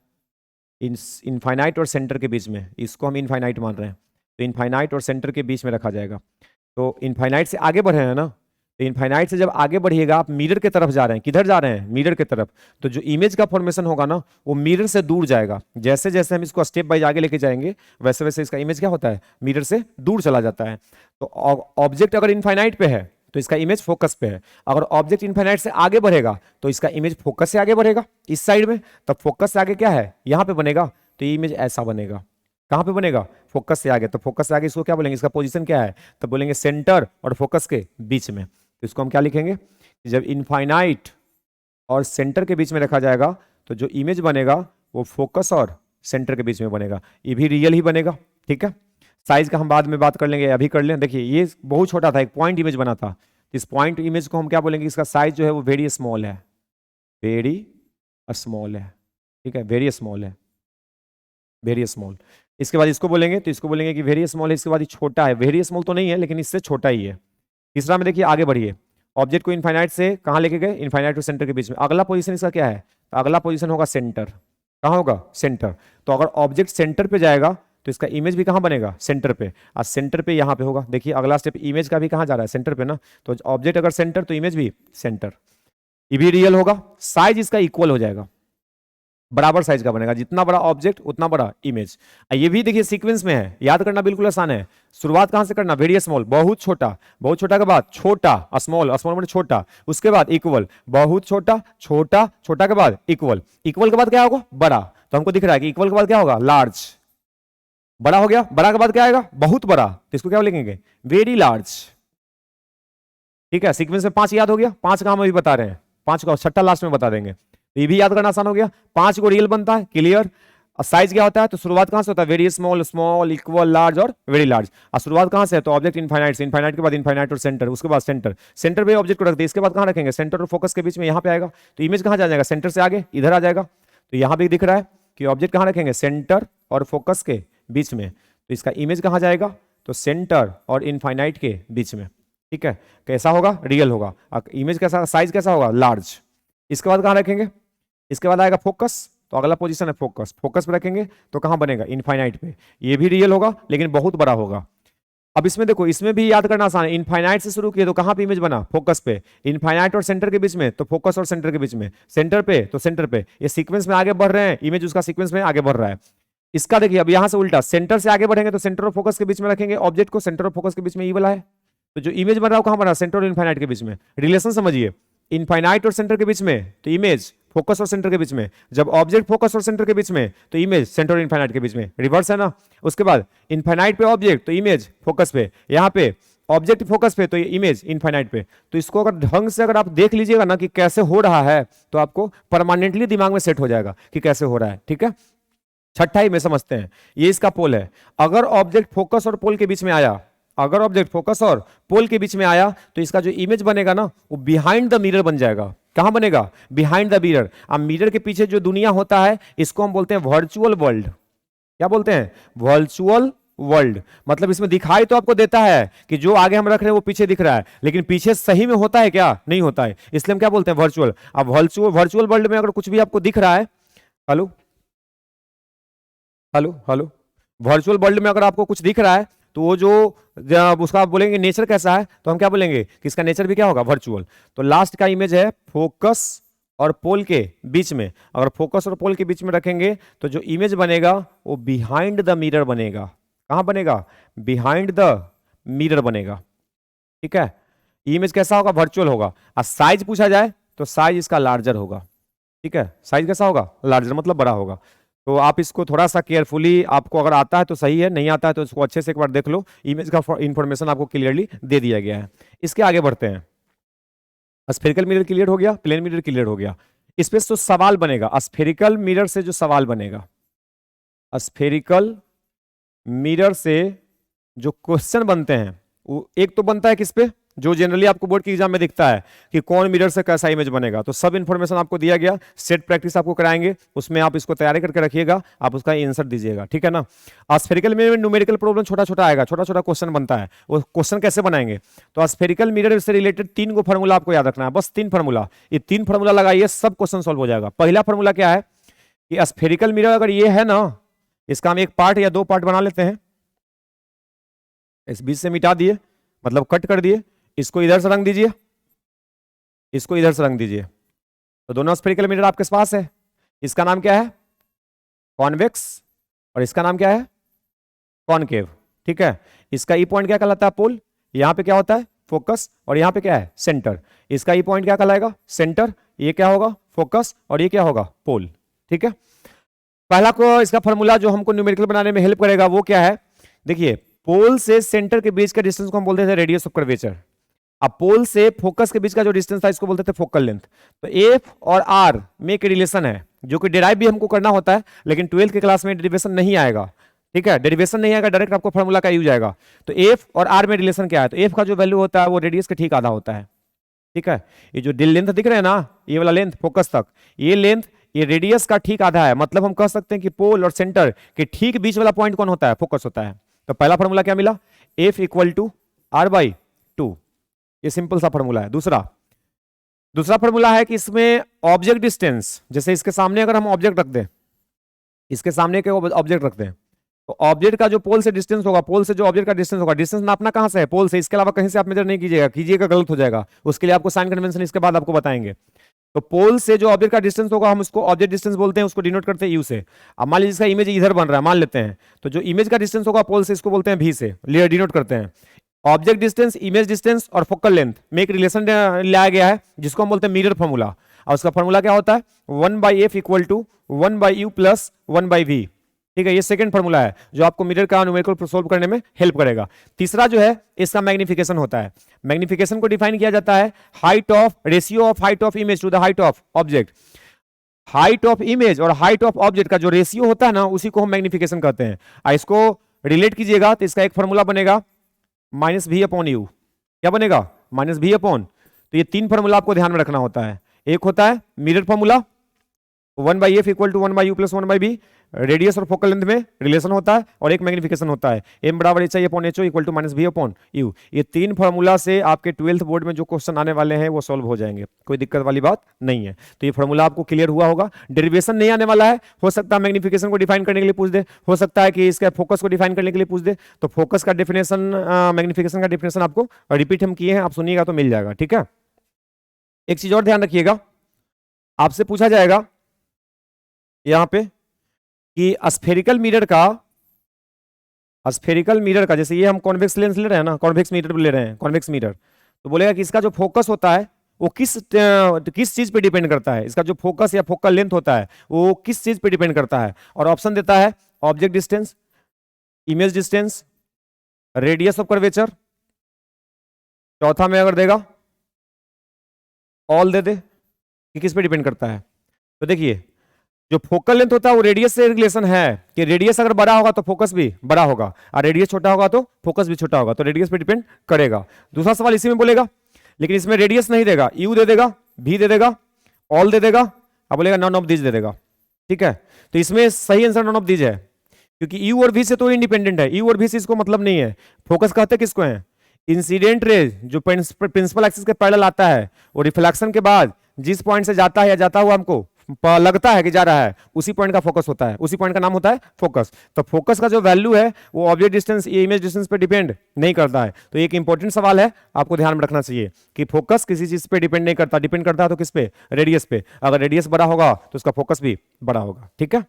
इनफाइनाइट और सेंटर के बीच में, इसको हम इनफाइनाइट मान रहे हैं, तो इनफाइनाइट और सेंटर के बीच में रखा जाएगा। तो इनफाइनाइट से आगे बढ़े हैं ना, तो इनफाइनाइट से जब आगे बढ़िएगा आप मिरर के तरफ जा रहे हैं, किधर जा रहे हैं, मिरर की तरफ, तो जो इमेज का फॉर्मेशन होगा ना वो मिरर से दूर जाएगा। जैसे जैसे हम इसको स्टेप बाय आगे लेके जाएंगे वैसे वैसे इसका इमेज क्या होता है, मिरर से दूर चला जाता है। तो ऑब्जेक्ट अगर इनफाइनाइट पे है तो इसका इमेज फोकस पे है, अगर ऑब्जेक्ट इनफाइनाइट से आगे बढ़ेगा तो इसका इमेज फोकस से आगे बढ़ेगा इस साइड में, तब फोकस से आगे क्या है, यहां पे बनेगा, तो ये इमेज ऐसा बनेगा। कहां पे बनेगा, फोकस से आगे। तो फोकस से आगे इसको क्या बोलेंगे, इसका पोजीशन क्या है, तो बोलेंगे सेंटर और फोकस के बीच में। तो इसको हम क्या लिखेंगे, जब इनफाइनाइट और सेंटर के बीच में रखा जाएगा तो जो इमेज बनेगा वो फोकस और सेंटर के बीच में बनेगा, ये भी रियल ही बनेगा, ठीक है। साइज का हम बाद में बात कर लेंगे, अभी कर लें। देखिए ये बहुत छोटा था, एक पॉइंट इमेज बना था, इस पॉइंट इमेज को हम क्या बोलेंगे, इसका साइज जो है वो वेरी स्मॉल है, वेरी स्मॉल है, ठीक है, वेरी स्मॉल है, वेरी स्मॉल। इसके बाद इसको बोलेंगे तो इसको बोलेंगे कि वेरी स्मॉल है, इसके बाद ये छोटा है, वेरी स्मॉल तो नहीं है लेकिन इससे छोटा ही है। तीसरा में देखिए आगे बढ़िए, ऑब्जेक्ट को इनफाइनाइट से कहां लेके गए, इनफाइनाइट और सेंटर के बीच में। अगला पोजीशन इसका क्या है, तो अगला पोजीशन होगा सेंटर। कहां होगा, सेंटर। तो अगर ऑब्जेक्ट सेंटर पे जाएगा तो इसका इमेज भी कहां बनेगा, सेंटर पे, और सेंटर पे यहां पे होगा। देखिए अगला स्टेप इमेज का भी कहां जा रहा है, सेंटर पे ना, तो ऑब्जेक्ट अगर सेंटर तो इमेज भी सेंटर, ये भी रियल होगा। साइज इसका इक्वल हो जाएगा, बराबर साइज का बनेगा, जितना बड़ा ऑब्जेक्ट उतना बड़ा इमेज। ये भी देखिए सीक्वेंस में है, याद करना बिल्कुल आसान है। शुरुआत कहां से करना, वेरी स्मॉल, बहुत छोटा, बहुत छोटा के बाद छोटा, स्मॉल, स्मॉल मतलब छोटा, उसके बाद इक्वल, बहुत छोटा, छोटा, छोटा के बाद इक्वल, इक्वल के बाद क्या होगा, बड़ा। तो हमको दिख रहा है कि इक्वल के बाद क्या होगा, लार्ज, बड़ा हो गया, बड़ा के बाद क्या आएगा, बहुत बड़ा, तो इसको क्या लिखेंगे, वेरी लार्ज, ठीक है। सीक्वेंस में 5 याद हो गया, 5 का हम अभी बता रहे हैं, 5 का छठा लास्ट में बता देंगे, तो ये भी याद करना आसान हो गया। 5 को रियल बनता है, क्लियर। साइज क्या होता है, तो शुरुआत कहां से होता है, very small, small, equal, large और वेरी लार्ज। और शुरुआत कहां से है, तो ऑब्जेक्ट इनफाइनाइट से, इनफाइनाइट के बाद इनफाइनाइट और सेंटर, उसके बाद सेंटर, सेंटर पे ऑब्जेक्ट को रख दे, इसके बाद कहां रखेंगे, सेंटर और फोकस के बीच में, यहां पे आएगा, तो इमेज कहां जाएगा, सेंटर से आगे इधर आ जाएगा। तो यहां पे दिख रहा है कि ऑब्जेक्ट कहाँ रखेंगे, सेंटर और फोकस के बीच में, तो इसका इमेज कहाँ जाएगा, तो सेंटर और इनफाइनाइट के बीच में। ठीक है, कैसा होगा, रियल होगा। इमेज कैसा, साइज कैसा होगा, लार्ज। इसके बाद कहाँ रखेंगे, इसके बाद आएगा फोकस, तो अगला पोजीशन है फोकस, फोकस पे रखेंगे तो कहाँ बनेगा, इनफाइनाइट पे। ये भी रियल होगा लेकिन बहुत बड़ा होगा। अब इसमें देखो, इसमें भी याद करना आसान है, इनफाइनाइट से शुरू किए तो कहां पे इमेज बना, फोकस पे। इनफाइनाइट और सेंटर के बीच में तो फोकस और सेंटर के बीच में, सेंटर पे तो सेंटर पे। ये सीक्वेंस में आगे बढ़ रहे हैं, इमेज उसका सीक्वेंस में आगे बढ़ रहा है। इसका देखिए अब यहां से उल्टा, सेंटर से आगे बढ़ेंगे तो सेंटर और फोकस के बीच में रखेंगे ऑब्जेक्ट को, सेंटर और फोकस के बीच में ये वाला है, तो जो इमेज बन रहा है कहां बन रहा है, सेंटर और इनफाइनाइट के बीच में। रिलेशन समझिए, इनफाइनाइट और सेंटर के बीच में तो इमेज फोकस और सेंटर के बीच में, जब ऑब्जेक्ट फोकस और सेंटर के बीच में तो इमेज सेंटर और इनफाइनाइट के बीच में, रिवर्स है ना। उसके बाद इनफाइनाइट पे ऑब्जेक्ट तो इमेज फोकस पे, यहां पे ऑब्जेक्ट फोकस पे तो इमेज इनफाइनाइट पे। तो इसको अगर ढंग से अगर आप देख लीजिएगा ना कि कैसे हो रहा है, तो आपको परमानेंटली दिमाग में सेट हो जाएगा कि कैसे हो रहा है। ठीक है, छठा ही में समझते हैं, ये इसका पोल है। अगर ऑब्जेक्ट फोकस और पोल के बीच में आया, अगर ऑब्जेक्ट फोकस और पोल के बीच में आया तो इसका जो इमेज बनेगा ना वो बिहाइंड द मिरर बन जाएगा। कहां बनेगा, बिहाइंड द मिरर। अब मिरर के पीछे जो दुनिया होता है इसको हम बोलते हैं वर्चुअल वर्ल्ड। क्या बोलते हैं, वर्चुअल वर्ल्ड। मतलब इसमें दिखाई तो आपको देता है कि जो आगे हम रख रहे हैं वो पीछे दिख रहा है, लेकिन पीछे सही में होता है क्या, नहीं होता है, इसलिए हम क्या बोलते हैं, वर्चुअल। अब वर्चुअल वर्ल्ड में अगर कुछ भी आपको दिख रहा है, hello hello hello, virtual world में अगर आपको कुछ दिख रहा है तो वो जो उसका आप बोलेंगे नेचर कैसा है, तो हम क्या बोलेंगे कि इसका नेचर भी क्या होगा, वर्चुअल। तो लास्ट का इमेज है फोकस और पोल के बीच में। अगर फोकस और पोल के बीच में रखेंगे तो जो इमेज बनेगा वो बिहाइंड द मिरर बनेगा। कहां बनेगा, बिहाइंड द मिरर बनेगा। ठीक है, इमेज कैसा होगा, वर्चुअल होगा। और साइज पूछा जाए तो साइज इसका लार्जर होगा। ठीक है, साइज कैसा होगा, लार्जर मतलब बड़ा होगा। तो आप इसको थोड़ा सा केयरफुली, आपको अगर आता है तो सही है, नहीं आता है तो इसको अच्छे से एक बार देख लो। इमेज का इंफॉर्मेशन आपको क्लियरली दे दिया गया है। इसके आगे बढ़ते हैं। स्फेरिकल मिरर क्लियर हो गया, प्लेन मिरर क्लियर हो गया। इस पे तो सवाल बनेगा, स्फेरिकल मिरर से जो सवाल बनेगा, स्फेरिकल मिरर से जो क्वेश्चन बनते हैं वो एक तो बनता है किस पे, जो जनरली आपको बोर्ड की एग्जाम में दिखता है कि कौन मिरर से कैसा इमेज बनेगा। तो सब इंफॉर्मेशन आपको दिया गया, सेट प्रैक्टिस आपको कराएंगे, उसमें आप इसको तैयारी करके रखिएगा, आप उसका आंसर दीजिएगा। ठीक है ना। स्फेरिकल मिरर में न्यूमेरिकल प्रॉब्लम छोटा छोटा आएगा, छोटा छोटा क्वेश्चन बनता है, वो क्वेश्चन कैसे बनाएंगे। तो स्फेरिकल मिरर से रिलेटेड 3 गो फॉर्मूला आपको याद रखना है, बस 3 फॉर्मूला। ये 3 फॉर्मूला लगाइए, सब क्वेश्चन सॉल्व हो जाएगा। पहला फॉर्मूला क्या है कि स्फेरिकल मिरर अगर ये है ना, इसका हम एक पार्ट या 2 पार्ट बना लेते हैं, इस बीच से मिटा दिए, मतलब कट कर दिए, इसको इधर से रंग दीजिए, इसको इधर से रंग दीजिए, तो दोनों स्फेरिकल मिरर आपके पास है। इसका नाम क्या है, कॉन्वेक्स, और इसका नाम क्या है, कॉनकेव। ठीक है, इसका ई पॉइंट क्या कहलाता है, पोल। यहां पे क्या होता है, फोकस, और यहां पे क्या है, सेंटर। इसका ई पॉइंट क्या कहलाएगा, सेंटर। ये क्या होगा, फोकस, और ये क्या होगा, पोल। ठीक है, पहला को इसका फॉर्मूला जो हमको न्यूमेरिकल बनाने में हेल्प करेगा वो क्या है, देखिए पोल से सेंटर के बीच का डिस्टेंस को हम बोलते थे रेडियस ऑफ कर्वेचर। अब पोल से फोकस के बीच का जो डिस्टेंस था इसको बोलते थे फोकल लेंथ। तो एफ और आर में एक रिलेशन है जो कि डिराइव भी हमको करना होता है, लेकिन 12th की क्लास में डेरिवेशन नहीं आएगा। ठीक है, डेरिवेशन नहीं आएगा, डायरेक्ट आपको फॉर्मूला का यूज आएगा। तो एफ और आर में रिलेशन क्या है, तो एफ का जो वैल्यू होता है वो रेडियस के ठीक आधा होता है। ठीक है, ये जो लेंथ दिख रहे हैं ना, ये वाला लेंथ फोकस तक, ये लेंथ ये रेडियस का ठीक आधा है। मतलब हम कह सकते हैं कि पोल और सेंटर के ठीक बीच वाला पॉइंट कौन होता है, फोकस होता है। तो पहला फॉर्मूला क्या मिला, f equal to R by 2। ये सिंपल सा फॉर्मूला है। दूसरा फॉर्मूला है कि इसमें ऑब्जेक्ट डिस्टेंस, जैसे इसके सामने अगर हम ऑब्जेक्ट रख दें, इसके सामने के ऑब्जेक्ट रखते हैं, तो ऑब्जेक्ट का जो पोल से डिस्टेंस होगा, पोल से जो ऑब्जेक्ट का डिस्टेंस होगा, डिस्टेंस नापना कहां से है, पोल से। इसके अलावा कहीं से आप मेजर नहीं कीजिएगा गलत हो जाएगा। उसके लिए आपको साइन कन्वेंशन इसके बाद आपको बताएंगे। तो पोल से जो ऑब्जेक्ट का डिस्टेंस होगा हम उसको ऑब्जेक्ट डिस्टेंस बोलते हैं, उसको डिनोट करते हैं यू से। अब मान लीजिए इसका इमेज इधर बन रहा है, मान लेते हैं, तो जो इमेज का डिस्टेंस होगा पोल से इसको बोलते हैं वी से, डिनोट करते हैं। ऑब्जेक्ट डिस्टेंस, इमेज डिस्टेंस और फोकल लेंथ में एक रिलेशन लाया गया है जिसको हम बोलते हैं मिरर फॉर्मूला। और उसका फॉर्मूला क्या होता है, 1/f equal to 1/u plus 1/v। ठीक है, ये सेकंड फॉर्मूला है जो आपको मिरर का न्यूमेरिकल सोल्व करने में हेल्प करेगा। तीसरा जो है इसका मैग्निफिकेशन होता है। मैग्निफिकेशन को डिफाइन किया जाता है height of, ratio of height of image to the height of object. Height of image और हाइट ऑफ ऑब्जेक्ट का जो रेशियो होता है ना, उसी को हम मैग्निफिकेशन कहते हैं। इसको रिलेट कीजिएगा तो इसका एक फॉर्मूला बनेगा -v/u। क्या बनेगा, -v/। तो ये 3 फॉर्मूला आपको ध्यान में रखना होता है। एक होता है mirror formula, one by f equal to one by u plus one by v, radius और फोकल लेंथ में रिलेशन होता है और एक मैग्निफिकेशन होता है, एम बराबर h i upon h o equal to minus v upon u. ये तीन फार्मूला से आपके 12th बोर्ड में जो क्वेश्चन आने वाले हैं वो सॉल्व हो जाएंगे, कोई दिक्कत वाली बात नहीं है। तो ये फार्मूला आपको क्लियर हुआ होगा। डेरिवेशन नहीं आने वाला है, हो सकता है मैग्निफिकेशन को डिफाइन करने के लिए पूछ दे, हो सकता है कि इसका फोकस को डिफाइन करने के लिए पूछ दे। तो फोकस का डेफिनेशन, मैग्निफिकेशन का डेफिनेशन आपको रिपीट हम किए हैं, आप सुनिएगा तो मिल जाएगा। ठीक है, एक चीज और ध्यान रखिएगा, आपसे पूछा जाएगा यहां पे कि स्फेरिकल मिरर का जैसे ये हम कॉन्वेक्स लेंस ले रहे हैं ना, कॉन्वेक्स मिरर ले रहे हैं, कॉन्वेक्स मिरर, तो बोलेगा कि इसका जो फोकस होता है वो किस चीज पे डिपेंड करता है, इसका जो फोकस या फोकल लेंथ होता है वो किस चीज पे डिपेंड करता है। और ऑप्शन देता है object distance, image distance, radius of curvature, चौथा में अगर देगा ऑल दे दे कि किस पे डिपेंड करता है। तो देखिए जो फोकल लेंथ होता है वो रेडियस से रिलेशन है कि रेडियस अगर बड़ा होगा तो फोकस भी बड़ा होगा और रेडियस छोटा होगा तो फोकस भी छोटा होगा, तो रेडियस पे डिपेंड करेगा। दूसरा सवाल इसी में बोलेगा, लेकिन इसमें रेडियस नहीं देगा, यू दे देगा, भी दे देगा, ऑल दे देगा, अब बोलेगा नॉन ऑफ दीज दे देगा। ठीक है, तो इसमें सही आंसर नॉन ऑफ दीज है, क्योंकि यू और भी से तो इंडिपेंडेंट है, यू और भी से इसको मतलब नहीं है। फोकस कहते किसको है, इंसिडेंट रे जो प्रिंसिपल एक्सिस के पैरेलल आता है, वो रिफ्लेक्शन के बाद जिस पॉइंट से जाता है या जाता हुआ हमको लगता है कि जा रहा है, उसी पॉइंट का फोकस होता है, उसी पॉइंट का नाम होता है फोकस। तो फोकस का जो वैल्यू है वो ऑब्जेक्ट डिस्टेंस, इमेज डिस्टेंस पे डिपेंड नहीं करता है। तो एक इंपॉर्टेंट सवाल है, आपको ध्यान में रखना चाहिए कि फोकस किसी चीज पे डिपेंड नहीं करता, डिपेंड करता है तो किस पे, रेडियस पे। अगर रेडियस बड़ा होगा तो उसका फोकस भी बड़ा होगा। ठीक है,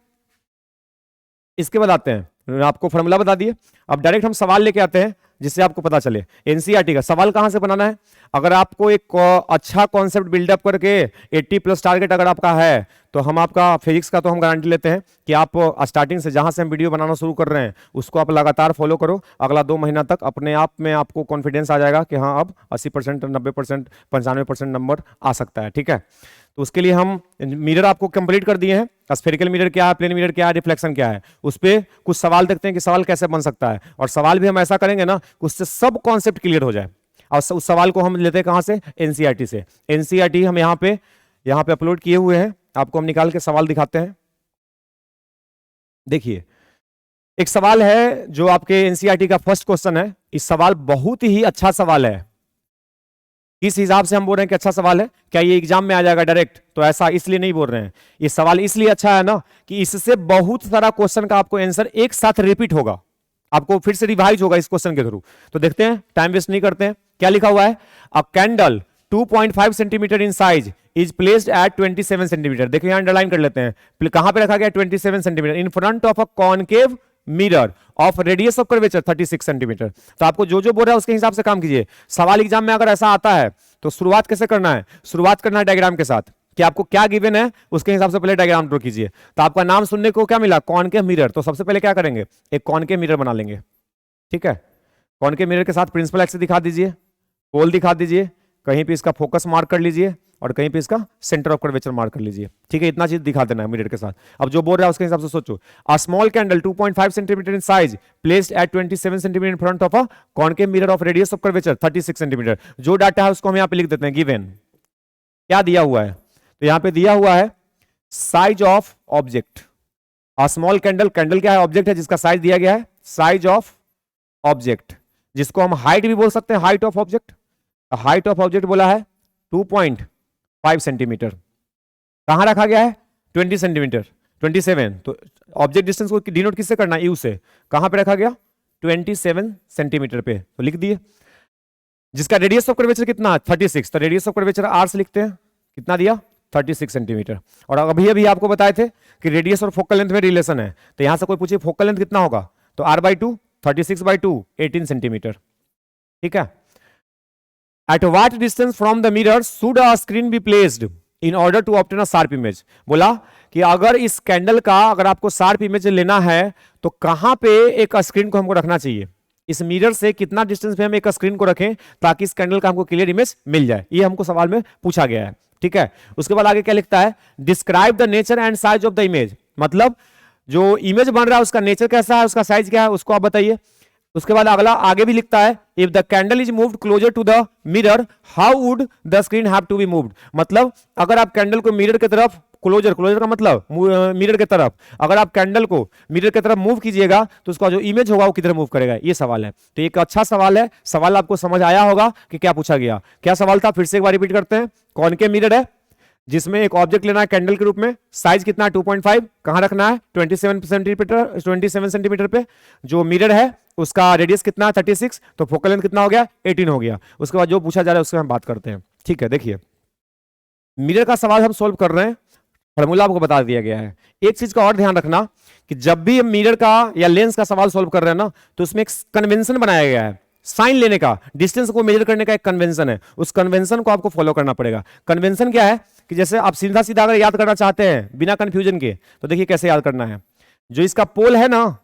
इसके बाद आते हैं, आपको फॉर्मूला बता दिए, अब डायरेक्ट हम सवाल लेके आते हैं जिससे आपको पता चले। एनसीईआरटी का सवाल कहां से बनाना है, अगर आपको एक अच्छा कॉन्सेप्ट बिल्डअप करके 80+ टारगेट अगर आपका है तो हम आपका फिजिक्स का तो हम गारंटी लेते हैं कि आप स्टार्टिंग से जहां से हम वीडियो बनाना शुरू कर रहे हैं उसको आप लगातार फॉलो करो, अगला 2 महीना तक अपने आप में आपको कॉन्फिडेंस आ जाएगा कि हाँ अब 80%, 90%, 95% नंबर आ सकता है। ठीक है, तो उसके लिए हम मिरर आपको कंप्लीट कर दिए हैं, स्फेरिकल मिरर क्या है, प्लेन मिरर क्या है, रिफ्लेक्शन क्या है, उस पर कुछ सवाल देखते हैं कि सवाल कैसे बन सकता है। और सवाल भी हम ऐसा करेंगे ना उससे सब कॉन्सेप्ट क्लियर हो जाए। और उस सवाल को हम लेते हैं कहां से, एनसीईआरटी से। एनसीईआरटी हम यहाँ पे अपलोड किए हुए हैं, आपको हम निकाल के सवाल दिखाते हैं। देखिए एक सवाल है जो आपके एनसीईआरटी का फर्स्ट क्वेश्चन है, इस सवाल बहुत ही अच्छा सवाल है। किस हिसाब से हम बोल रहे हैं कि अच्छा सवाल है, क्या ये एग्जाम में आ जाएगा डायरेक्ट, तो ऐसा इसलिए नहीं बोल रहे हैं। ये सवाल इसलिए अच्छा है ना कि इससे बहुत सारा क्वेश्चन का आपको आंसर एक साथ रिपीट होगा, आपको फिर से रिवाइज होगा इस क्वेश्चन के थ्रू। तो देखते हैं, टाइम वेस्ट नहीं करते हैं। क्या लिखा हुआ है, अ candle 2.5 centimetre in size is placed at 27 centimetre. देखिए यहां अंडरलाइन कर लेते हैं, कहां पे रखा गया 27 centimetre, in front of a concave mirror of radius of curvature 36 centimetre. तो आपको जो जो बोल रहा है उसके हिसाब से काम कीजिए। सवाल एग्जाम में अगर ऐसा आता है तो शुरुआत कैसे करना है, शुरुआत करना है डायग्राम के साथ कि आपको क्या गिवन है उसके हिसाब से पहले डायग्राम ड्रॉ कीजिए। तो आपका नाम सुनने को क्या मिला, कॉनकेव मिरर, तो सबसे पहले क्या करेंगे, एक कॉनकेव मिरर बना लेंगे। ठीक है, कॉनकेव मिरर के साथ प्रिंसिपल एक्सिस दिखा दीजिए, पोल दिखा दीजिए, कहीं पे इसका फोकस मार्क कर लीजिए और कहीं पे इसका सेंटर ऑफ कर्वेचर मार्क कर लीजिए। ठीक है, इतना चीज दिखा देना है मिरर के साथ। अब जो बोल रहा है उसके हिसाब से सोचो, a small candle 2.5 centimetre in size placed at 27 centimetre in front of a concave mirror of radius of curvature 36 centimetre. जो डाटा है उसको हम यहाँ पे लिख देते हैं, गिवन क्या दिया हुआ है, तो यहाँ पे दिया हुआ है size of object. A small candle, candle क्या है, ऑब्जेक्ट है जिसका साइज दिया गया है, साइज ऑफ ऑब्जेक्ट, जिसको हम हाइट भी बोल सकते हैं, height of object. Height of object बोला है 2.5 सेंटीमीटर, कहां रखा गया है 20 सेंटीमीटर 27, तो ऑब्जेक्ट डिस्टेंस को डिनोट किससे करना है, यू से, कहां पे रखा गया 27 सेंटीमीटर पे, तो लिख दिए। जिसका रेडियस ऑफ कर्वेचर कितना है 36, तो रेडियस ऑफ कर्वेचर आर से लिखते हैं, कितना दिया 36 सेंटीमीटर। और अभी अभी आपको बताए थे कि रेडियस और फोकल लेंथ में रिलेशन है, तो यहां से कोई पूछे फोकल लेंथ कितना होगा, तो r/2 36/2 18 सेंटीमीटर। ठीक है, at what distance from the mirror should a screen be placed in order to obtain a sharp image. बोला कि अगर इस कैंडल का अगर आपको शार्प इमेज लेना है तो कहां पे एक स्क्रीन को हमको रखना चाहिए, इस मिरर से कितना डिस्टेंस पे हम एक स्क्रीन को रखें ताकि इस कैंडल का हमको क्लियर इमेज मिल जाए, ये हमको सवाल में पूछा गया है। ठीक है, उसके बाद आगे क्या लिखता है, describe the nature and size of the image, मतलब जो इमेज बन रहा है उसका नेचर कैसा है, उसका साइज क्या है, उसको आप बताइए। उसके बाद अगला आगे भी लिखता है, if the candle is moved closer to the mirror how would the screen have to be moved, मतलब अगर आप कैंडल को मिरर की तरफ क्लोजर, क्लोजर का मतलब मिरर की तरफ, अगर आप कैंडल को मिरर की तरफ मूव कीजिएगा तो उसका जो इमेज होगा वो किधर मूव करेगा, ये सवाल है। तो एक अच्छा सवाल है, सवाल आपको समझ आया होगा कि क्या पूछा गया, क्या सवाल था, फिर से एक बार रिपीट करते हैं। कॉनकेव मिरर है जिसमें एक ऑब्जेक्ट लेना है कैंडल के रूप में, साइज कितना है 2.5, कहां रखना है 27 सेंटीमीटर पे, जो मिरर है उसका रेडियस कितना है 36, तो फोकल लेंथ कितना हो गया 18 हो गया। उसके बाद जो पूछा जा रहा है उसके हम बात करते हैं, ठीक है। देखिए मिरर का सवाल हम सोल्व कर रहे हैं, फॉर्मूला आपको बता दिया गया है। एक चीज का और ध्यान रखना कि जब भी हम मिरर का या लेंस का सवाल सोल्व कर रहे हैं ना, तो उसमें एक कन्वेंशन बनाया गया है, साइन लेने का, डिस्टेंस को मेजर करने का एक कन्वेंशन है, उस कन्वेंशन को आपको फॉलो करना पड़ेगा। कन्वेंशन क्या है कि जैसे आप सीधा सीधा अगर याद करना चाहते हैं बिना कंफ्यूजन के, तो देखिए कैसे याद करना है। जो इसका पोल है ना,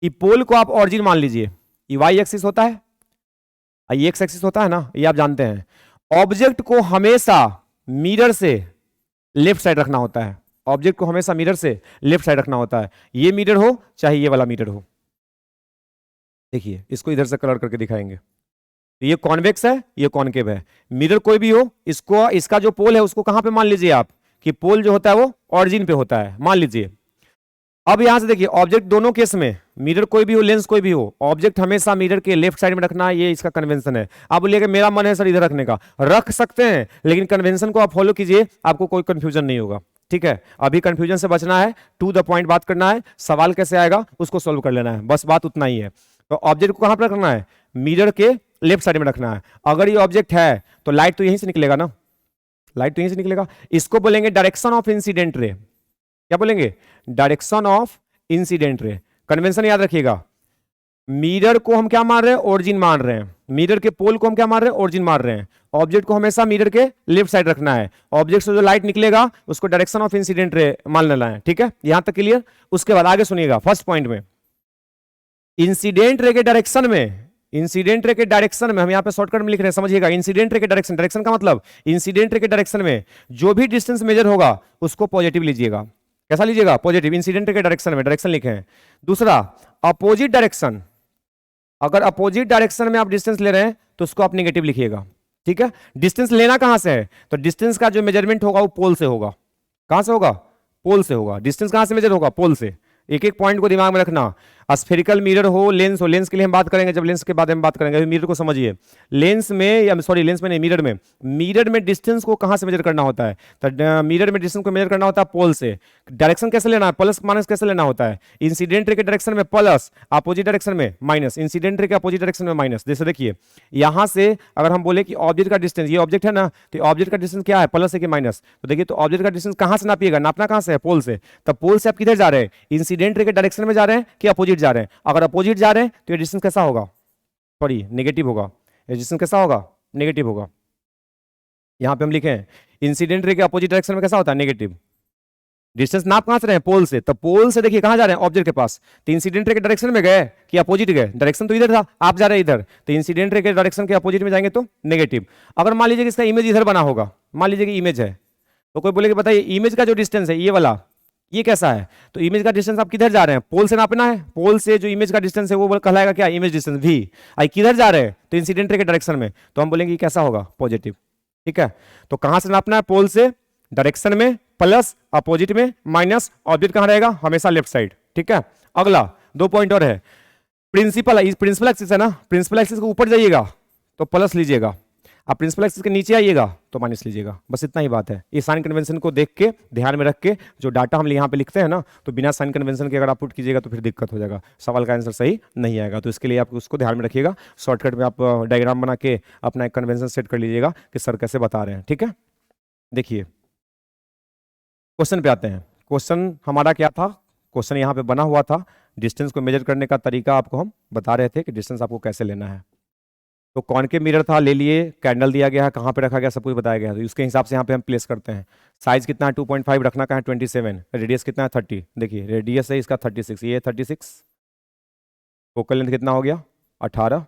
ये पोल को आप ऑरिजिन मान लीजिए, ये वाई एक्सिस होता है, ये एक्स एक्सिस होता है ना, ये आप जानते हैं। ऑब्जेक्ट को हमेशा मिरर से लेफ्ट साइड रखना होता है, ऑब्जेक्ट को हमेशा मिरर से लेफ्ट साइड रखना होता है, ये मिरर हो चाहे ये वाला मिरर हो। देखिए इसको इधर से कलर करके दिखाएंगे, ये कॉन्वेक्स है, ये कॉनकेव है। मिरर कोई भी हो, इसको इसका जो पोल है उसको कहां पे मान लीजिए आप, कि पोल जो होता है वो ऑरिजिन पे होता है, मान लीजिए। अब यहां से देखिए ऑब्जेक्ट दोनों केस में, मिरर कोई भी हो लेंस कोई भी हो, ऑब्जेक्ट हमेशा मिरर के लेफ्ट साइड में रखना है, ये इसका कन्वेंशन है। आप बोलिए मेरा मन है सर इधर रखने का, रख सकते हैं, लेकिन कन्वेंशन को आप फॉलो कीजिए, आपको कोई कंफ्यूजन नहीं होगा, ठीक है। अभी कंफ्यूजन से बचना है, टू द पॉइंट बात करना है, सवाल कैसे आएगा उसको सोल्व कर लेना है, बस बात उतना ही है। तो ऑब्जेक्ट को कहां पर रखना है, मिरर के लेफ्ट साइड में रखना है। अगर ये ऑब्जेक्ट है तो लाइट तो यहीं से निकलेगा ना, लाइट तो यहीं से निकलेगा। इसको बोलेंगे डायरेक्शन ऑफ इंसिडेंट रे, क्या बोलेंगे, direction of incident ray. Convention याद रखिएगा, मिरर को हम क्या मान रहे हैं, ओरिजिन मान रहे हैं, मिरर के पोल को हम क्या मान रहे हैं, ओरिजिन मान रहे हैं। ऑब्जेक्ट को हमेशा मिरर के लेफ्ट साइड रखना है, ऑब्जेक्ट से जो लाइट निकलेगा उसको डायरेक्शन ऑफ इंसिडेंट रे मान लेना है, ठीक है। यहां तक क्लियर। उसके बाद आगे सुनिएगा, फर्स्ट पॉइंट में इंसिडेंट रे के डायरेक्शन में, इंसिडेंट रे के डायरेक्शन में हम यहां पे शॉर्टकट में लिख रहे हैं, समझिएगा। इंसिडेंट रे के डायरेक्शन, डायरेक्शन का मतलब इंसिडेंट रे के डायरेक्शन में जो भी डिस्टेंस मेजर होगा उसको पॉजिटिव लीजिएगा। कैसा लीजिएगा, पॉजिटिव, इंसिडेंट रे के डायरेक्शन में, डायरेक्शन लिखे हैं। दूसरा अपोजिट डायरेक्शन, अगर अपोजिट डायरेक्शन में आप डिस्टेंस ले रहे हैं तो उसको आप नेगेटिव लिखिएगा, ठीक है। डिस्टेंस लेना कहां से है, तो डिस्टेंस का जो मेजरमेंट होगा वो पोल से होगा। कहां से होगा, पोल से होगा। डिस्टेंस कहां से मेजर होगा, पोल से। एक एक पॉइंट को दिमाग में रखना। स्फेरिकल मिरर हो, लेंस हो, लेंस के लिए हम बात करेंगे जब लेंस के बारे में बात करेंगे, अभी मिरर को समझिए। लेंस में या सॉरी लेंस में नहीं, मिरर में, मिरर में डिस्टेंस को कहां से मेजर करना होता है, तो मिरर में डिस्टेंस को मेजर करना होता है पोल से। डायरेक्शन कैसे लेना है, प्लस माइनस कैसे लेना होता है, इंसिडेंट रे के डायरेक्शन में प्लस, अपोजिट डायरेक्शन में माइनस, इंसिडेंट रे के अपोजिट डायरेक्शन में माइनस। जैसे देखिए यहां से अगर हम बोले कि ऑब्जेक्ट का डिस्टेंस, ये ऑब्जेक्ट है ना, तो ऑब्जेक्ट का डिस्टेंस क्या है, प्लस है कि माइनस, तो देखिए तो ऑब्जेक्ट का डिस्टेंस कहां से नापिएगा, नापना कहां से है, पोल से। तब पोल से आप किधर जा रहे हैं, इंसिडेंट रे के डायरेक्शन में जा रहे हैं कि अपोजिट जा रहे हैं। अगर अपोजिट जा रहे हैं तो ये डिस्टेंस कैसा होगा, सॉरी नेगेटिव होगा, ये डिस्टेंस कैसा होगा, नेगेटिव होगा। यहां पे हम लिखे हैं इंसिडेंट रे के अपोजिट डायरेक्शन में कैसा होता है, नेगेटिव। डिस्टेंस नाप कहां से रहे हैं, पोल से, तो पोल से देखिए कहां जा रहे हैं, ऑब्जेक्ट के पास। तो इंसिडेंट रे के डायरेक्शन में गए कि अपोजिट गए, डायरेक्शन तो इधर था, आप जा रहे हैं इधर, तो इंसिडेंट रे के डायरेक्शन के अपोजिट में जाएंगे तो नेगेटिव। अगर मान लीजिए कि इसका इमेज इधर बना होगा, मान लीजिए कि इमेज है, तो कोई बोलेगा बताइए इमेज का जो डिस्टेंस है ये वाला, ये कैसा है, तो इमेज का डिस्टेंस आप किधर जा रहे हैं, पोल से नापना है। पोल से जो इमेज का डिस्टेंस है वो कहलाएगा क्या, इमेज डिस्टेंस भी। आई किधर जा रहे हैं, तो इंसिडेंट रे के डायरेक्शन में, तो हम बोलेंगे कैसा होगा, पॉजिटिव, ठीक है। तो कहां से नापना है, पोल से, डायरेक्शन में प्लस, अपोजिट में माइनस, ऑब्जेक्ट कहां रहेगा, हमेशा लेफ्ट साइड, ठीक है। अगला 2 पॉइंट और है, प्रिंसिपल, प्रिंसिपल एक्सिस है ना, प्रिंसिपल एक्सिस के ऊपर जाइएगा तो प्लस लीजिएगा, आप प्रिंसिपल एक्सिस के नीचे आइएगा तो माइनस लीजिएगा, बस इतना ही बात है। ये साइन कन्वेंशन को देख के ध्यान में रख के जो डाटा हम यहाँ पे लिखते हैं ना, तो बिना साइन कन्वेंशन के अगर आप पुट कीजिएगा तो फिर दिक्कत हो जाएगा, सवाल का आंसर सही नहीं आएगा। तो इसके लिए आप उसको ध्यान में रखिएगा, शॉर्टकट में आप डायग्राम बना के अपना एक कन्वेंशन सेट कर लीजिएगा कि सर कैसे बता रहे हैं, ठीक है। देखिए क्वेश्चन पे आते हैं। क्वेश्चन हमारा क्या था, क्वेश्चन यहाँ पे बना हुआ था, डिस्टेंस को मेजर करने का तरीका आपको हम बता रहे थे कि डिस्टेंस आपको कैसे लेना है। तो कॉनकेव मिरर था, ले लिए, कैंडल दिया गया है, कहाँ पे रखा गया सब कुछ बताया गया है, तो उसके हिसाब से यहाँ पे हम प्लेस करते हैं। साइज कितना है 2.5, रखना का है 27, रेडियस कितना है 30, देखिए रेडियस है इसका 36, ये 36, फोकल लेंथ कितना हो गया 18,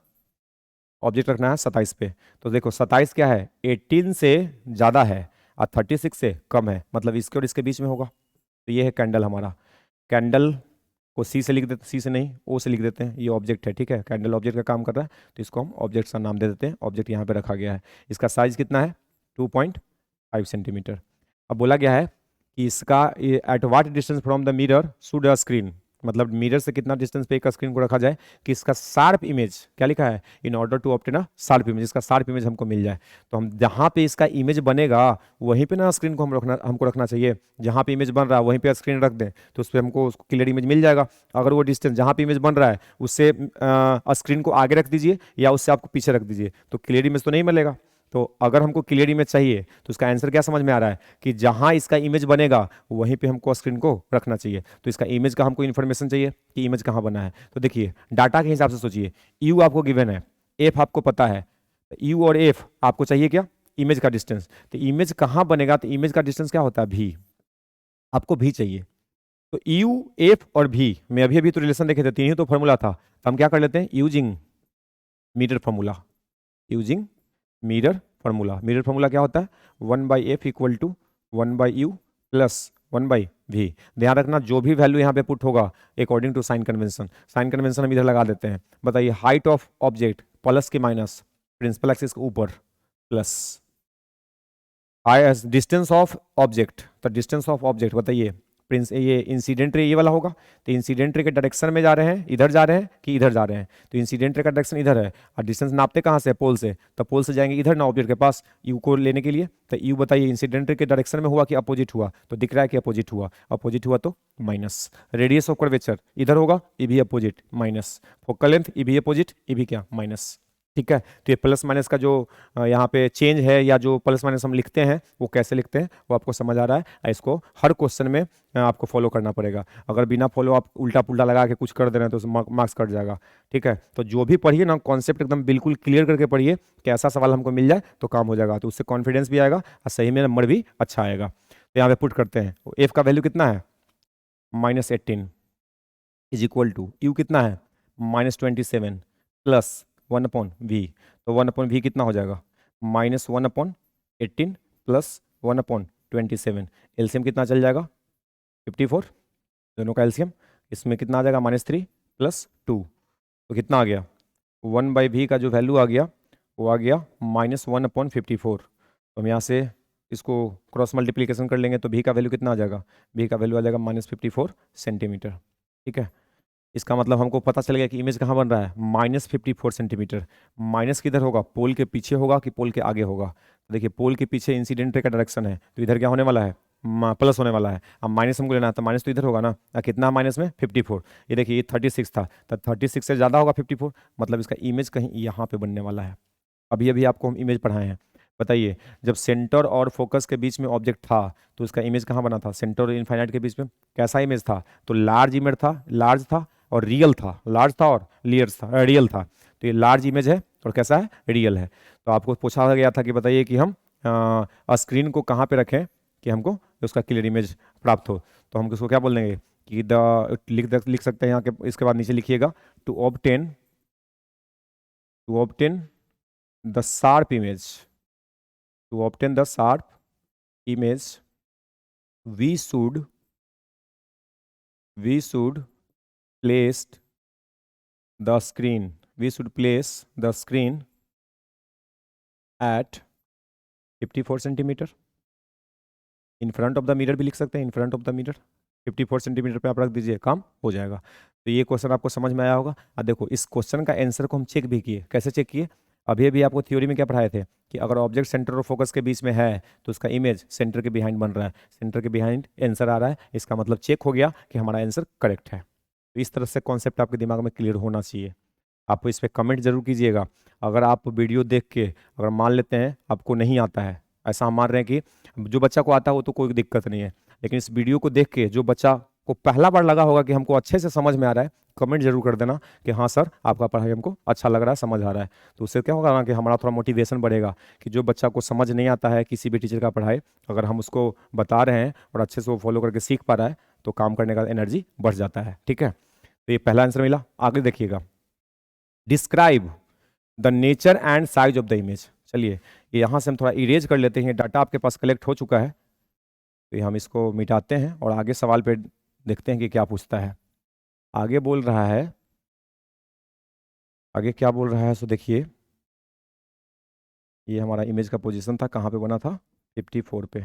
ऑब्जेक्ट रखना है 27 पे। तो देखो 27 क्या है, 18 से ज़्यादा है और 36 से कम है, मतलब इसके और इसके बीच में होगा। तो ये है कैंडल हमारा, कैंडल को सी से लिख देते, सी से नहीं ओ से लिख देते हैं, ये ऑब्जेक्ट है, ठीक है। कैंडल ऑब्जेक्ट का काम कर रहा है तो इसको हम ऑब्जेक्ट का नाम दे देते हैं, ऑब्जेक्ट यहाँ पे रखा गया है। इसका साइज कितना है 2.5 सेंटीमीटर। अब बोला गया है कि इसका at what distance from the mirror should a screen, मतलब मिरर से कितना डिस्टेंस पे एक स्क्रीन को रखा जाए कि इसका शार्प इमेज, क्या लिखा है, in order to obtain a sharp image, इसका शार्प इमेज हमको मिल जाए। तो हम जहाँ पे इसका इमेज बनेगा वहीं पे ना स्क्रीन को हमको रखना चाहिए। जहाँ पे इमेज बन रहा है वहीं पे स्क्रीन रख दें तो उस पर हमको उसको क्लियर इमेज मिल जाएगा। अगर वो डिस्टेंस जहाँ पे इमेज बन रहा है उससे स्क्रीन को आगे रख दीजिए या उससे आपको पीछे रख दीजिए तो क्लियर इमेज तो नहीं मिलेगा। तो अगर हमको क्लियर इमेज चाहिए तो उसका आंसर क्या समझ में आ रहा है कि जहां इसका इमेज बनेगा वहीं पे हमको स्क्रीन को रखना चाहिए। तो इसका इमेज का हमको इन्फॉर्मेशन चाहिए कि इमेज कहाँ बना है। तो देखिए डाटा के हिसाब से सोचिए, यू आपको गिवन है, एफ आपको पता है, यू और एफ आपको चाहिए क्या, इमेज का डिस्टेंस। तो इमेज कहाँ बनेगा, तो इमेज का डिस्टेंस क्या होता है, भी, आपको भी चाहिए। तो यू एफ और भी में अभी अभी तो रिलेशन देखे थे, तीन ही तो फॉर्मूला था, तो हम क्या कर लेते हैं, using metre formula, using mirror formula. Mirror formula क्या होता है, 1/f equal to 1/u plus 1/v। ध्यान रखना जो भी वैल्यू यहाँ पे पुट होगा according to sign convention, sign convention हम इधर लगा देते हैं। बताइए हाइट ऑफ ऑब्जेक्ट प्लस के माइनस प्रिंसिपल एक्सिस के ऊपर प्लस डिस्टेंस ऑफ ऑब्जेक्ट, तो डिस्टेंस ऑफ ऑब्जेक्ट बताइए, प्रिंस ये इंसिडेंट रे ये वाला होगा, तो इंसिडेंट रे के डायरेक्शन में जा रहे हैं, इधर जा रहे हैं कि इधर जा रहे हैं, तो इंसिडेंट रे का डायरेक्शन इधर है और डिस्टेंस नापते कहाँ से, पोल से, तो पोल से जाएंगे इधर ना ऑब्जेक्ट के पास यू को लेने के लिए। तो यू बताइए इंसिडेंट रे के डायरेक्शन में हुआ कि अपोजिट हुआ, तो दिख रहा है कि अपोजिट हुआ, अपोजिट हुआ तो माइनस। रेडियस ऑफ कर्वेचर इधर होगा, ये भी अपोजिट माइनस। फोकल लेंथ ये भी अपोजिट, ये भी क्या माइनस। ठीक है, तो ये प्लस माइनस का जो यहाँ पे चेंज है या जो प्लस माइनस हम लिखते हैं वो कैसे लिखते हैं वो आपको समझ आ रहा है। इसको हर क्वेश्चन में आपको फॉलो करना पड़ेगा, अगर बिना फॉलो आप उल्टा पुल्टा लगा के कुछ कर दे रहे हैं तो मार्क्स कट जाएगा। ठीक है, तो जो भी पढ़िए ना कॉन्सेप्ट एकदम बिल्कुल क्लियर करके पढ़िए कि ऐसा सवाल हमको मिल जाए तो काम हो जाएगा, तो उससे कॉन्फिडेंस भी आएगा और सही में नंबर भी अच्छा आएगा। तो यहाँ पे पुट करते हैं, एफ का वैल्यू कितना है, -18 इज इक्वल टू यू कितना है, -27 प्लस 1/v। तो 1/v कितना हो जाएगा, -1/18 प्लस 1/27। एलसीएम कितना चल जाएगा, 54, दोनों का एलसीएम, इसमें कितना आ जाएगा, -3 प्लस 2, तो कितना आ गया, 1/v का जो वैल्यू आ गया वो आ गया -1/54। तो हम यहाँ से इसको क्रॉस मल्टीप्लीकेशन कर लेंगे तो v का वैल्यू कितना आ जाएगा, v का वैल्यू आ जाएगा -54 सेंटीमीटर। ठीक है, इसका मतलब हमको पता चल गया कि इमेज कहाँ बन रहा है, -54 सेंटीमीटर। माइनस किधर होगा, पोल के पीछे होगा कि पोल के आगे होगा, तो देखिए पोल के पीछे इंसिडेंट रे का डायरेक्शन है तो इधर क्या होने वाला है, प्लस होने वाला है। अब माइनस हमको लेना है तो माइनस तो इधर होगा ना, कितना माइनस में 54, ये देखिए ये 36 था तो 36 से ज़्यादा होगा 54, मतलब इसका इमेज कहीं यहाँ पे बनने वाला है। अभी अभी आपको हम इमेज पढ़ाए हैं। बताइए जब सेंटर और फोकस के बीच में ऑब्जेक्ट था तो उसका इमेज कहाँ बना था, सेंटर और इनफाइनाइट के बीच में कैसा इमेज था, तो लार्ज इमेज था, लार्ज था और रियल था, लार्ज था और रियल था। तो ये लार्ज इमेज है और कैसा है, रियल है। तो आपको पूछा गया था कि बताइए कि हम स्क्रीन को कहाँ पे रखें कि हमको उसका क्लियर इमेज प्राप्त हो। तो हम उसको क्या बोल देंगे कि लिख सकते हैं यहाँ के, इसके बाद नीचे लिखिएगा to obtain the sharp image, to obtain the sharp image we should place the screen at 54 centimetre. In front of the mirror भी लिख सकते हैं, in front of the mirror 54 centimetre पे आप रख दीजिए, काम हो जाएगा। तो ये क्वेश्चन आपको समझ में आया होगा। अब देखो इस क्वेश्चन का आंसर को हम चेक भी किए, कैसे चेक किए, अभी अभी आपको थ्योरी में क्या पढ़ाए थे कि अगर ऑब्जेक्ट सेंटर और फोकस के बीच में है तो उसका इमेज सेंटर के बिहाइंड बन रहा है, सेंटर के बिहाइंड आंसर आ रहा है, इसका मतलब चेक हो गया कि हमारा आंसर करेक्ट है। तो इस तरह से कॉन्सेप्ट आपके दिमाग में क्लियर होना चाहिए। आप इस पर कमेंट जरूर कीजिएगा। अगर आप वीडियो देख के अगर मान लेते हैं आपको नहीं आता है, ऐसा हम मान रहे हैं कि जो बच्चा को आता है वो तो कोई दिक्कत नहीं है, लेकिन इस वीडियो को देख के जो बच्चा को पहला बार लगा होगा कि हमको अच्छे से समझ में आ रहा है, कमेंट जरूर कर देना कि हाँ सर आपका पढ़ाई हमको अच्छा लग रहा है, समझ आ रहा है। तो उससे क्या होगा ना कि हमारा थोड़ा मोटिवेशन बढ़ेगा कि जो बच्चा को समझ नहीं आता है किसी भी टीचर का पढ़ाई, अगर हम उसको बता रहे हैं और अच्छे से वो फॉलो करके सीख पा रहा है तो काम करने का एनर्जी बढ़ जाता है। ठीक है, तो ये पहला आंसर मिला। आगे देखिएगा, describe the nature and size of the image. चलिए ये यहाँ से हम थोड़ा इरेज कर लेते हैं, डाटा आपके पास कलेक्ट हो चुका है तो ये हम इसको मिटाते हैं और आगे सवाल पे देखते हैं कि क्या पूछता है। आगे बोल रहा है, आगे क्या बोल रहा है, सो देखिए ये हमारा इमेज का पोजीशन था, कहाँ पे बना था, 54 पे।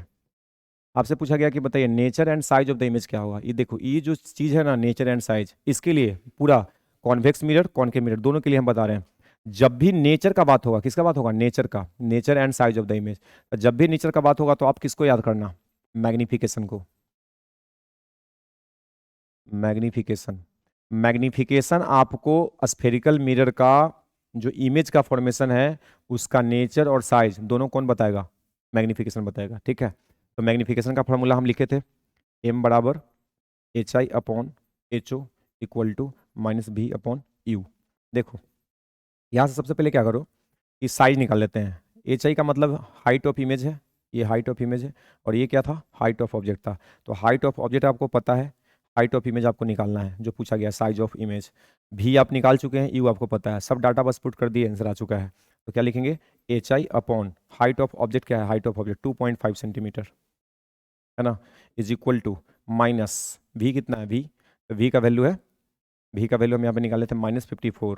आपसे पूछा गया कि बताइए nature and size of the image क्या होगा। ये देखो, ये जो चीज़ है ना नेचर एंड साइज, इसके लिए पूरा कॉन्वेक्स मिरर कॉनकेव मिरर दोनों के लिए हम बता रहे हैं। जब भी नेचर का बात होगा, किसका बात होगा, नेचर का, nature and size of the image, जब भी नेचर का बात होगा तो आप किसको याद करना, मैग्निफिकेशन को। मैग्निफिकेशन, मैग्निफिकेशन आपको स्फेरिकल मिरर का जो इमेज का फॉर्मेशन है उसका नेचर और साइज दोनों कौन बताएगा, मैग्निफिकेशन बताएगा। ठीक है, तो मैग्निफिकेशन का फॉर्मूला हम लिखे थे, m बराबर h i upon h o equal to minus v upon u. देखो यहाँ से सबसे पहले क्या करो कि साइज निकाल लेते हैं। एच आई का मतलब हाइट ऑफ इमेज है, ये हाइट ऑफ इमेज है, और ये क्या था, हाइट ऑफ ऑब्जेक्ट था। तो हाइट ऑफ ऑब्जेक्ट आपको पता है, हाइट ऑफ इमेज आपको निकालना है जो पूछा गया, साइज ऑफ इमेज। भी आप निकाल चुके हैं, यू आपको पता है, सब डाटा बस पुट कर दिए, आंसर आ चुका है। तो क्या लिखेंगे, H i upon height of object, क्या है हाइट ऑफ ऑब्जेक्ट 2.5 सेंटीमीटर है ना, इज इक्वल टू माइनस भी कितना है, भी, तो भी का वैल्यू है, भी का वैल्यू हम यहाँ पे निकाले थे -54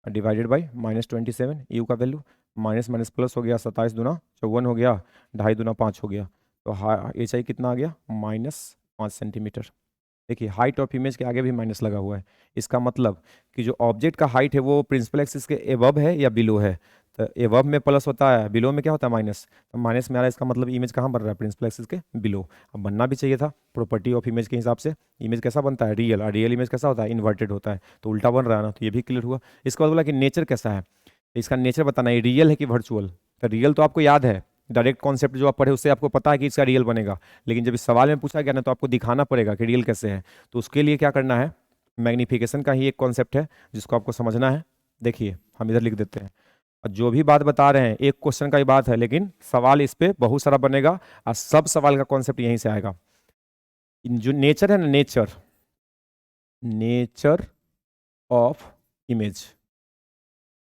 डिवाइडेड बाई -27, यू का वैल्यू माइनस माइनस प्लस हो गया, 27 दूना 54 हो गया, 2.5 दूना 5 हो गया, तो एच आई कितना आ गया, -5 सेंटीमीटर। देखिए हाइट ऑफ इमेज के आगे भी माइनस लगा हुआ है, इसका मतलब कि जो ऑब्जेक्ट का हाइट है वो प्रिंसिपल एक्सिस के एबव है या बिलो है। तो एबव में प्लस होता है, बिलो में क्या होता है माइनस, तो माइनस में आ रहा है, इसका मतलब इमेज कहाँ बन रहा है, प्रिंसिपल एक्सिस के बिलो। अब बनना भी चाहिए था, प्रॉपर्टी ऑफ इमेज के हिसाब से इमेज कैसा बनता है, रियल, और रियल इमेज कैसा होता है, इन्वर्टेड होता है, तो उल्टा बन रहा है ना, तो ये भी क्लियर हुआ। इसके बाद बोला कि नेचर कैसा है, इसका नेचर बताना है, रियल है कि वर्चुअल। तो रियल तो आपको याद है, डायरेक्ट कॉन्सेप्ट जो आप पढ़े उससे आपको पता है कि इसका रियल बनेगा, लेकिन जब इस सवाल में पूछा गया ना तो आपको दिखाना पड़ेगा कि रियल कैसे है। तो उसके लिए क्या करना है, मैग्निफिकेशन का ही एक कॉन्सेप्ट है जिसको आपको समझना है। देखिए हम इधर लिख देते हैं, और जो भी बात बता रहे हैं एक क्वेश्चन का ही बात है, लेकिन सवाल इस पे बहुत सारा बनेगा, और सब सवाल का कॉन्सेप्ट यहीं से आएगा। जो नेचर है ना, नेचर, नेचर ऑफ इमेज,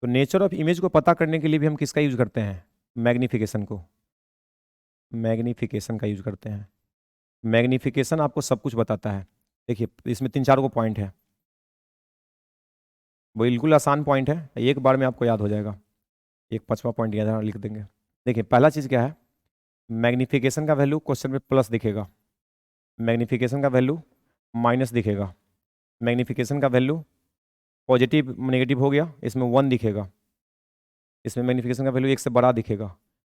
तो नेचर ऑफ इमेज को पता करने के लिए भी हम किसका यूज करते हैं, मैग्निफिकेशन को, मैग्निफिकेशन का यूज करते हैं। मैग्निफिकेशन आपको सब कुछ बताता है। देखिए इसमें 3-4 को पॉइंट है, बिल्कुल आसान पॉइंट है, एक बार में आपको याद हो जाएगा। एक 5वां पॉइंट यहाँ लिख देंगे। देखिए पहला चीज़ क्या है, मैग्निफिकेशन का वैल्यू क्वेश्चन में प्लस दिखेगा, मैग्निफिकेशन का वैल्यू माइनस दिखेगा, मैग्निफिकेशन का वैल्यू पॉजिटिव नेगेटिव हो गया, इसमें 1 दिखेगा, इसमें मैग्निफिकेशन का वैल्यू 1 से बड़ा दिखेगा,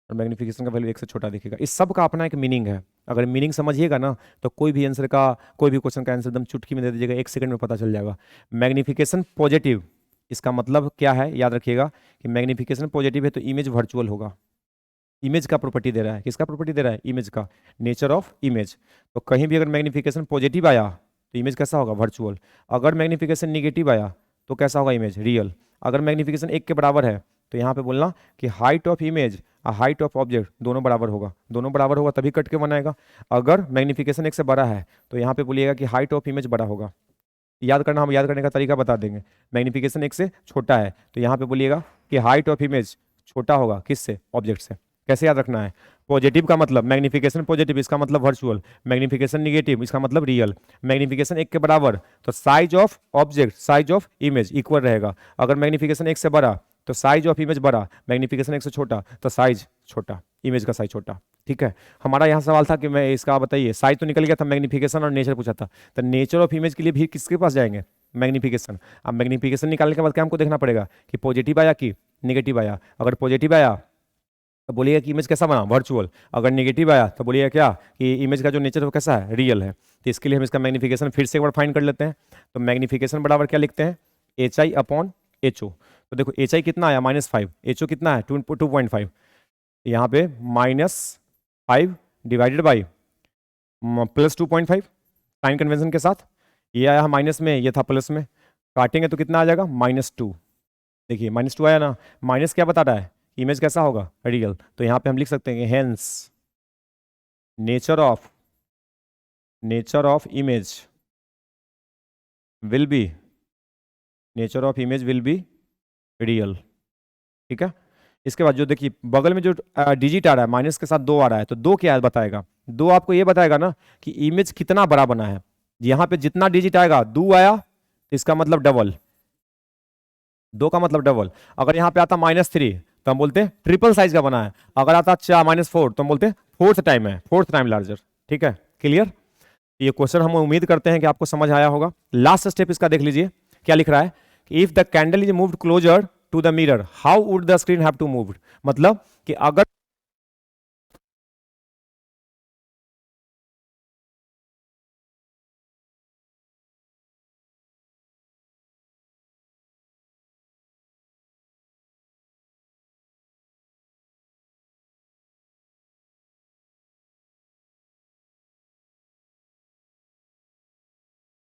और मैग्निफिकेशन का वैल्यू 1 से छोटा दिखेगा। इस सब का अपना एक मीनिंग है, अगर मीनिंग समझिएगा ना तो कोई भी आंसर का, कोई भी क्वेश्चन का आंसर एकदम चुटकी में दे दीजिएगा, 1 सेकंड में पता चल जाएगा। मैग्निफिकेशन पॉजिटिव, इसका मतलब क्या है, याद रखिएगा कि मैग्निफिकेशन पॉजिटिव है तो इमेज वर्चुअल होगा। इमेज का प्रॉपर्टी दे रहा है, किसका प्रॉपर्टी दे रहा है, इमेज का, नेचर ऑफ इमेज। तो कहीं भी अगर मैग्निफिकेशन पॉजिटिव आया तो इमेज कैसा होगा, वर्चुअल। अगर मैग्निफिकेशन निगेटिव आया तो कैसा होगा, इमेज रियल। अगर मैग्निफिकेशन 1 के बराबर है तो यहाँ पे बोलना कि हाइट ऑफ इमेज और हाइट ऑफ ऑब्जेक्ट दोनों बराबर होगा, दोनों बराबर होगा तभी कट के बनाएगा। अगर मैग्निफिकेशन 1 से बड़ा है तो यहाँ पे बोलिएगा कि हाइट ऑफ इमेज बड़ा होगा। याद करना, हम याद करने का तरीका बता देंगे। मैग्निफिकेशन 1 से छोटा है तो यहाँ पे बोलिएगा कि हाइट ऑफ इमेज छोटा होगा, किससे, ऑब्जेक्ट से। कैसे याद रखना है, पॉजिटिव का मतलब मैग्निफिकेशन पॉजिटिव, इसका मतलब वर्चुअल, मैग्निफिकेशन निगेटिव इसका मतलब रियल। मैग्निफिकेशन 1 के बराबर तो size of object, size of image equal रहेगा। अगर मैग्निफिकेशन 1 से बड़ा तो साइज ऑफ इमेज बड़ा, मैग्निफिकेशन 1 से छोटा तो साइज छोटा, इमेज का साइज छोटा। ठीक है, हमारा यहाँ सवाल था कि मैं इसका बताइए, साइज तो निकल गया था, मैग्निफिकेशन और नेचर पूछा था, तो नेचर ऑफ इमेज के लिए भी किसके पास जाएंगे, मैग्निफिकेशन। अब मैग्निफिकेशन निकालने के बाद क्या हमको देखना पड़ेगा कि पॉजिटिव आया कि नेगेटिव आया। अगर पॉजिटिव आया तो बोलिएगा कि इमेज कैसा बना, वर्चुअल। अगर नेगेटिव आया तो बोलिएगा क्या कि इमेज का जो नेचर है वो कैसा है, रियल है। तो इसके लिए हम इसका मैग्निफिकेशन फिर से एक बार फाइंड कर लेते हैं। तो मैग्निफिकेशन बराबर क्या लिखते हैं, h i upon h o. तो देखो एच आई कितना आया, -5, एच ओ कितना है 2.5, यहाँ पे -5 डिवाइडेड बाई +2.5 साइन कन्वेंशन के साथ, ये आया माइनस में, ये था प्लस में, काटेंगे तो कितना आ जाएगा, -2। देखिए -2 आया ना, माइनस क्या बता रहा है, इमेज कैसा होगा, रियल। तो यहाँ पे हम लिख सकते हैं hence nature of image will be, nature of image will be real. ठीक है, इसके बाद जो देखिए बगल में जो डिजिट आ रहा है माइनस के साथ 2 आ रहा है, तो 2 क्या बताएगा, 2 आपको ये बताएगा ना कि इमेज कितना बड़ा बना है। यहाँ पे जितना डिजिट आएगा 2 आया तो इसका मतलब डबल, 2 का मतलब डबल। अगर यहाँ पे आता -3 तो हम बोलते हैं ट्रिपल साइज का बना है। अगर आता 4 तो हम बोलते हैं फोर्थ टाइम लार्जर। ठीक है, क्लियर? ये क्वेश्चन हम उम्मीद करते हैं कि आपको समझ आया होगा। लास्ट स्टेप इसका देख लीजिए, क्या लिख रहा है? If the candle is moved closer to the mirror how would the screen have to move. मतलब कि अगर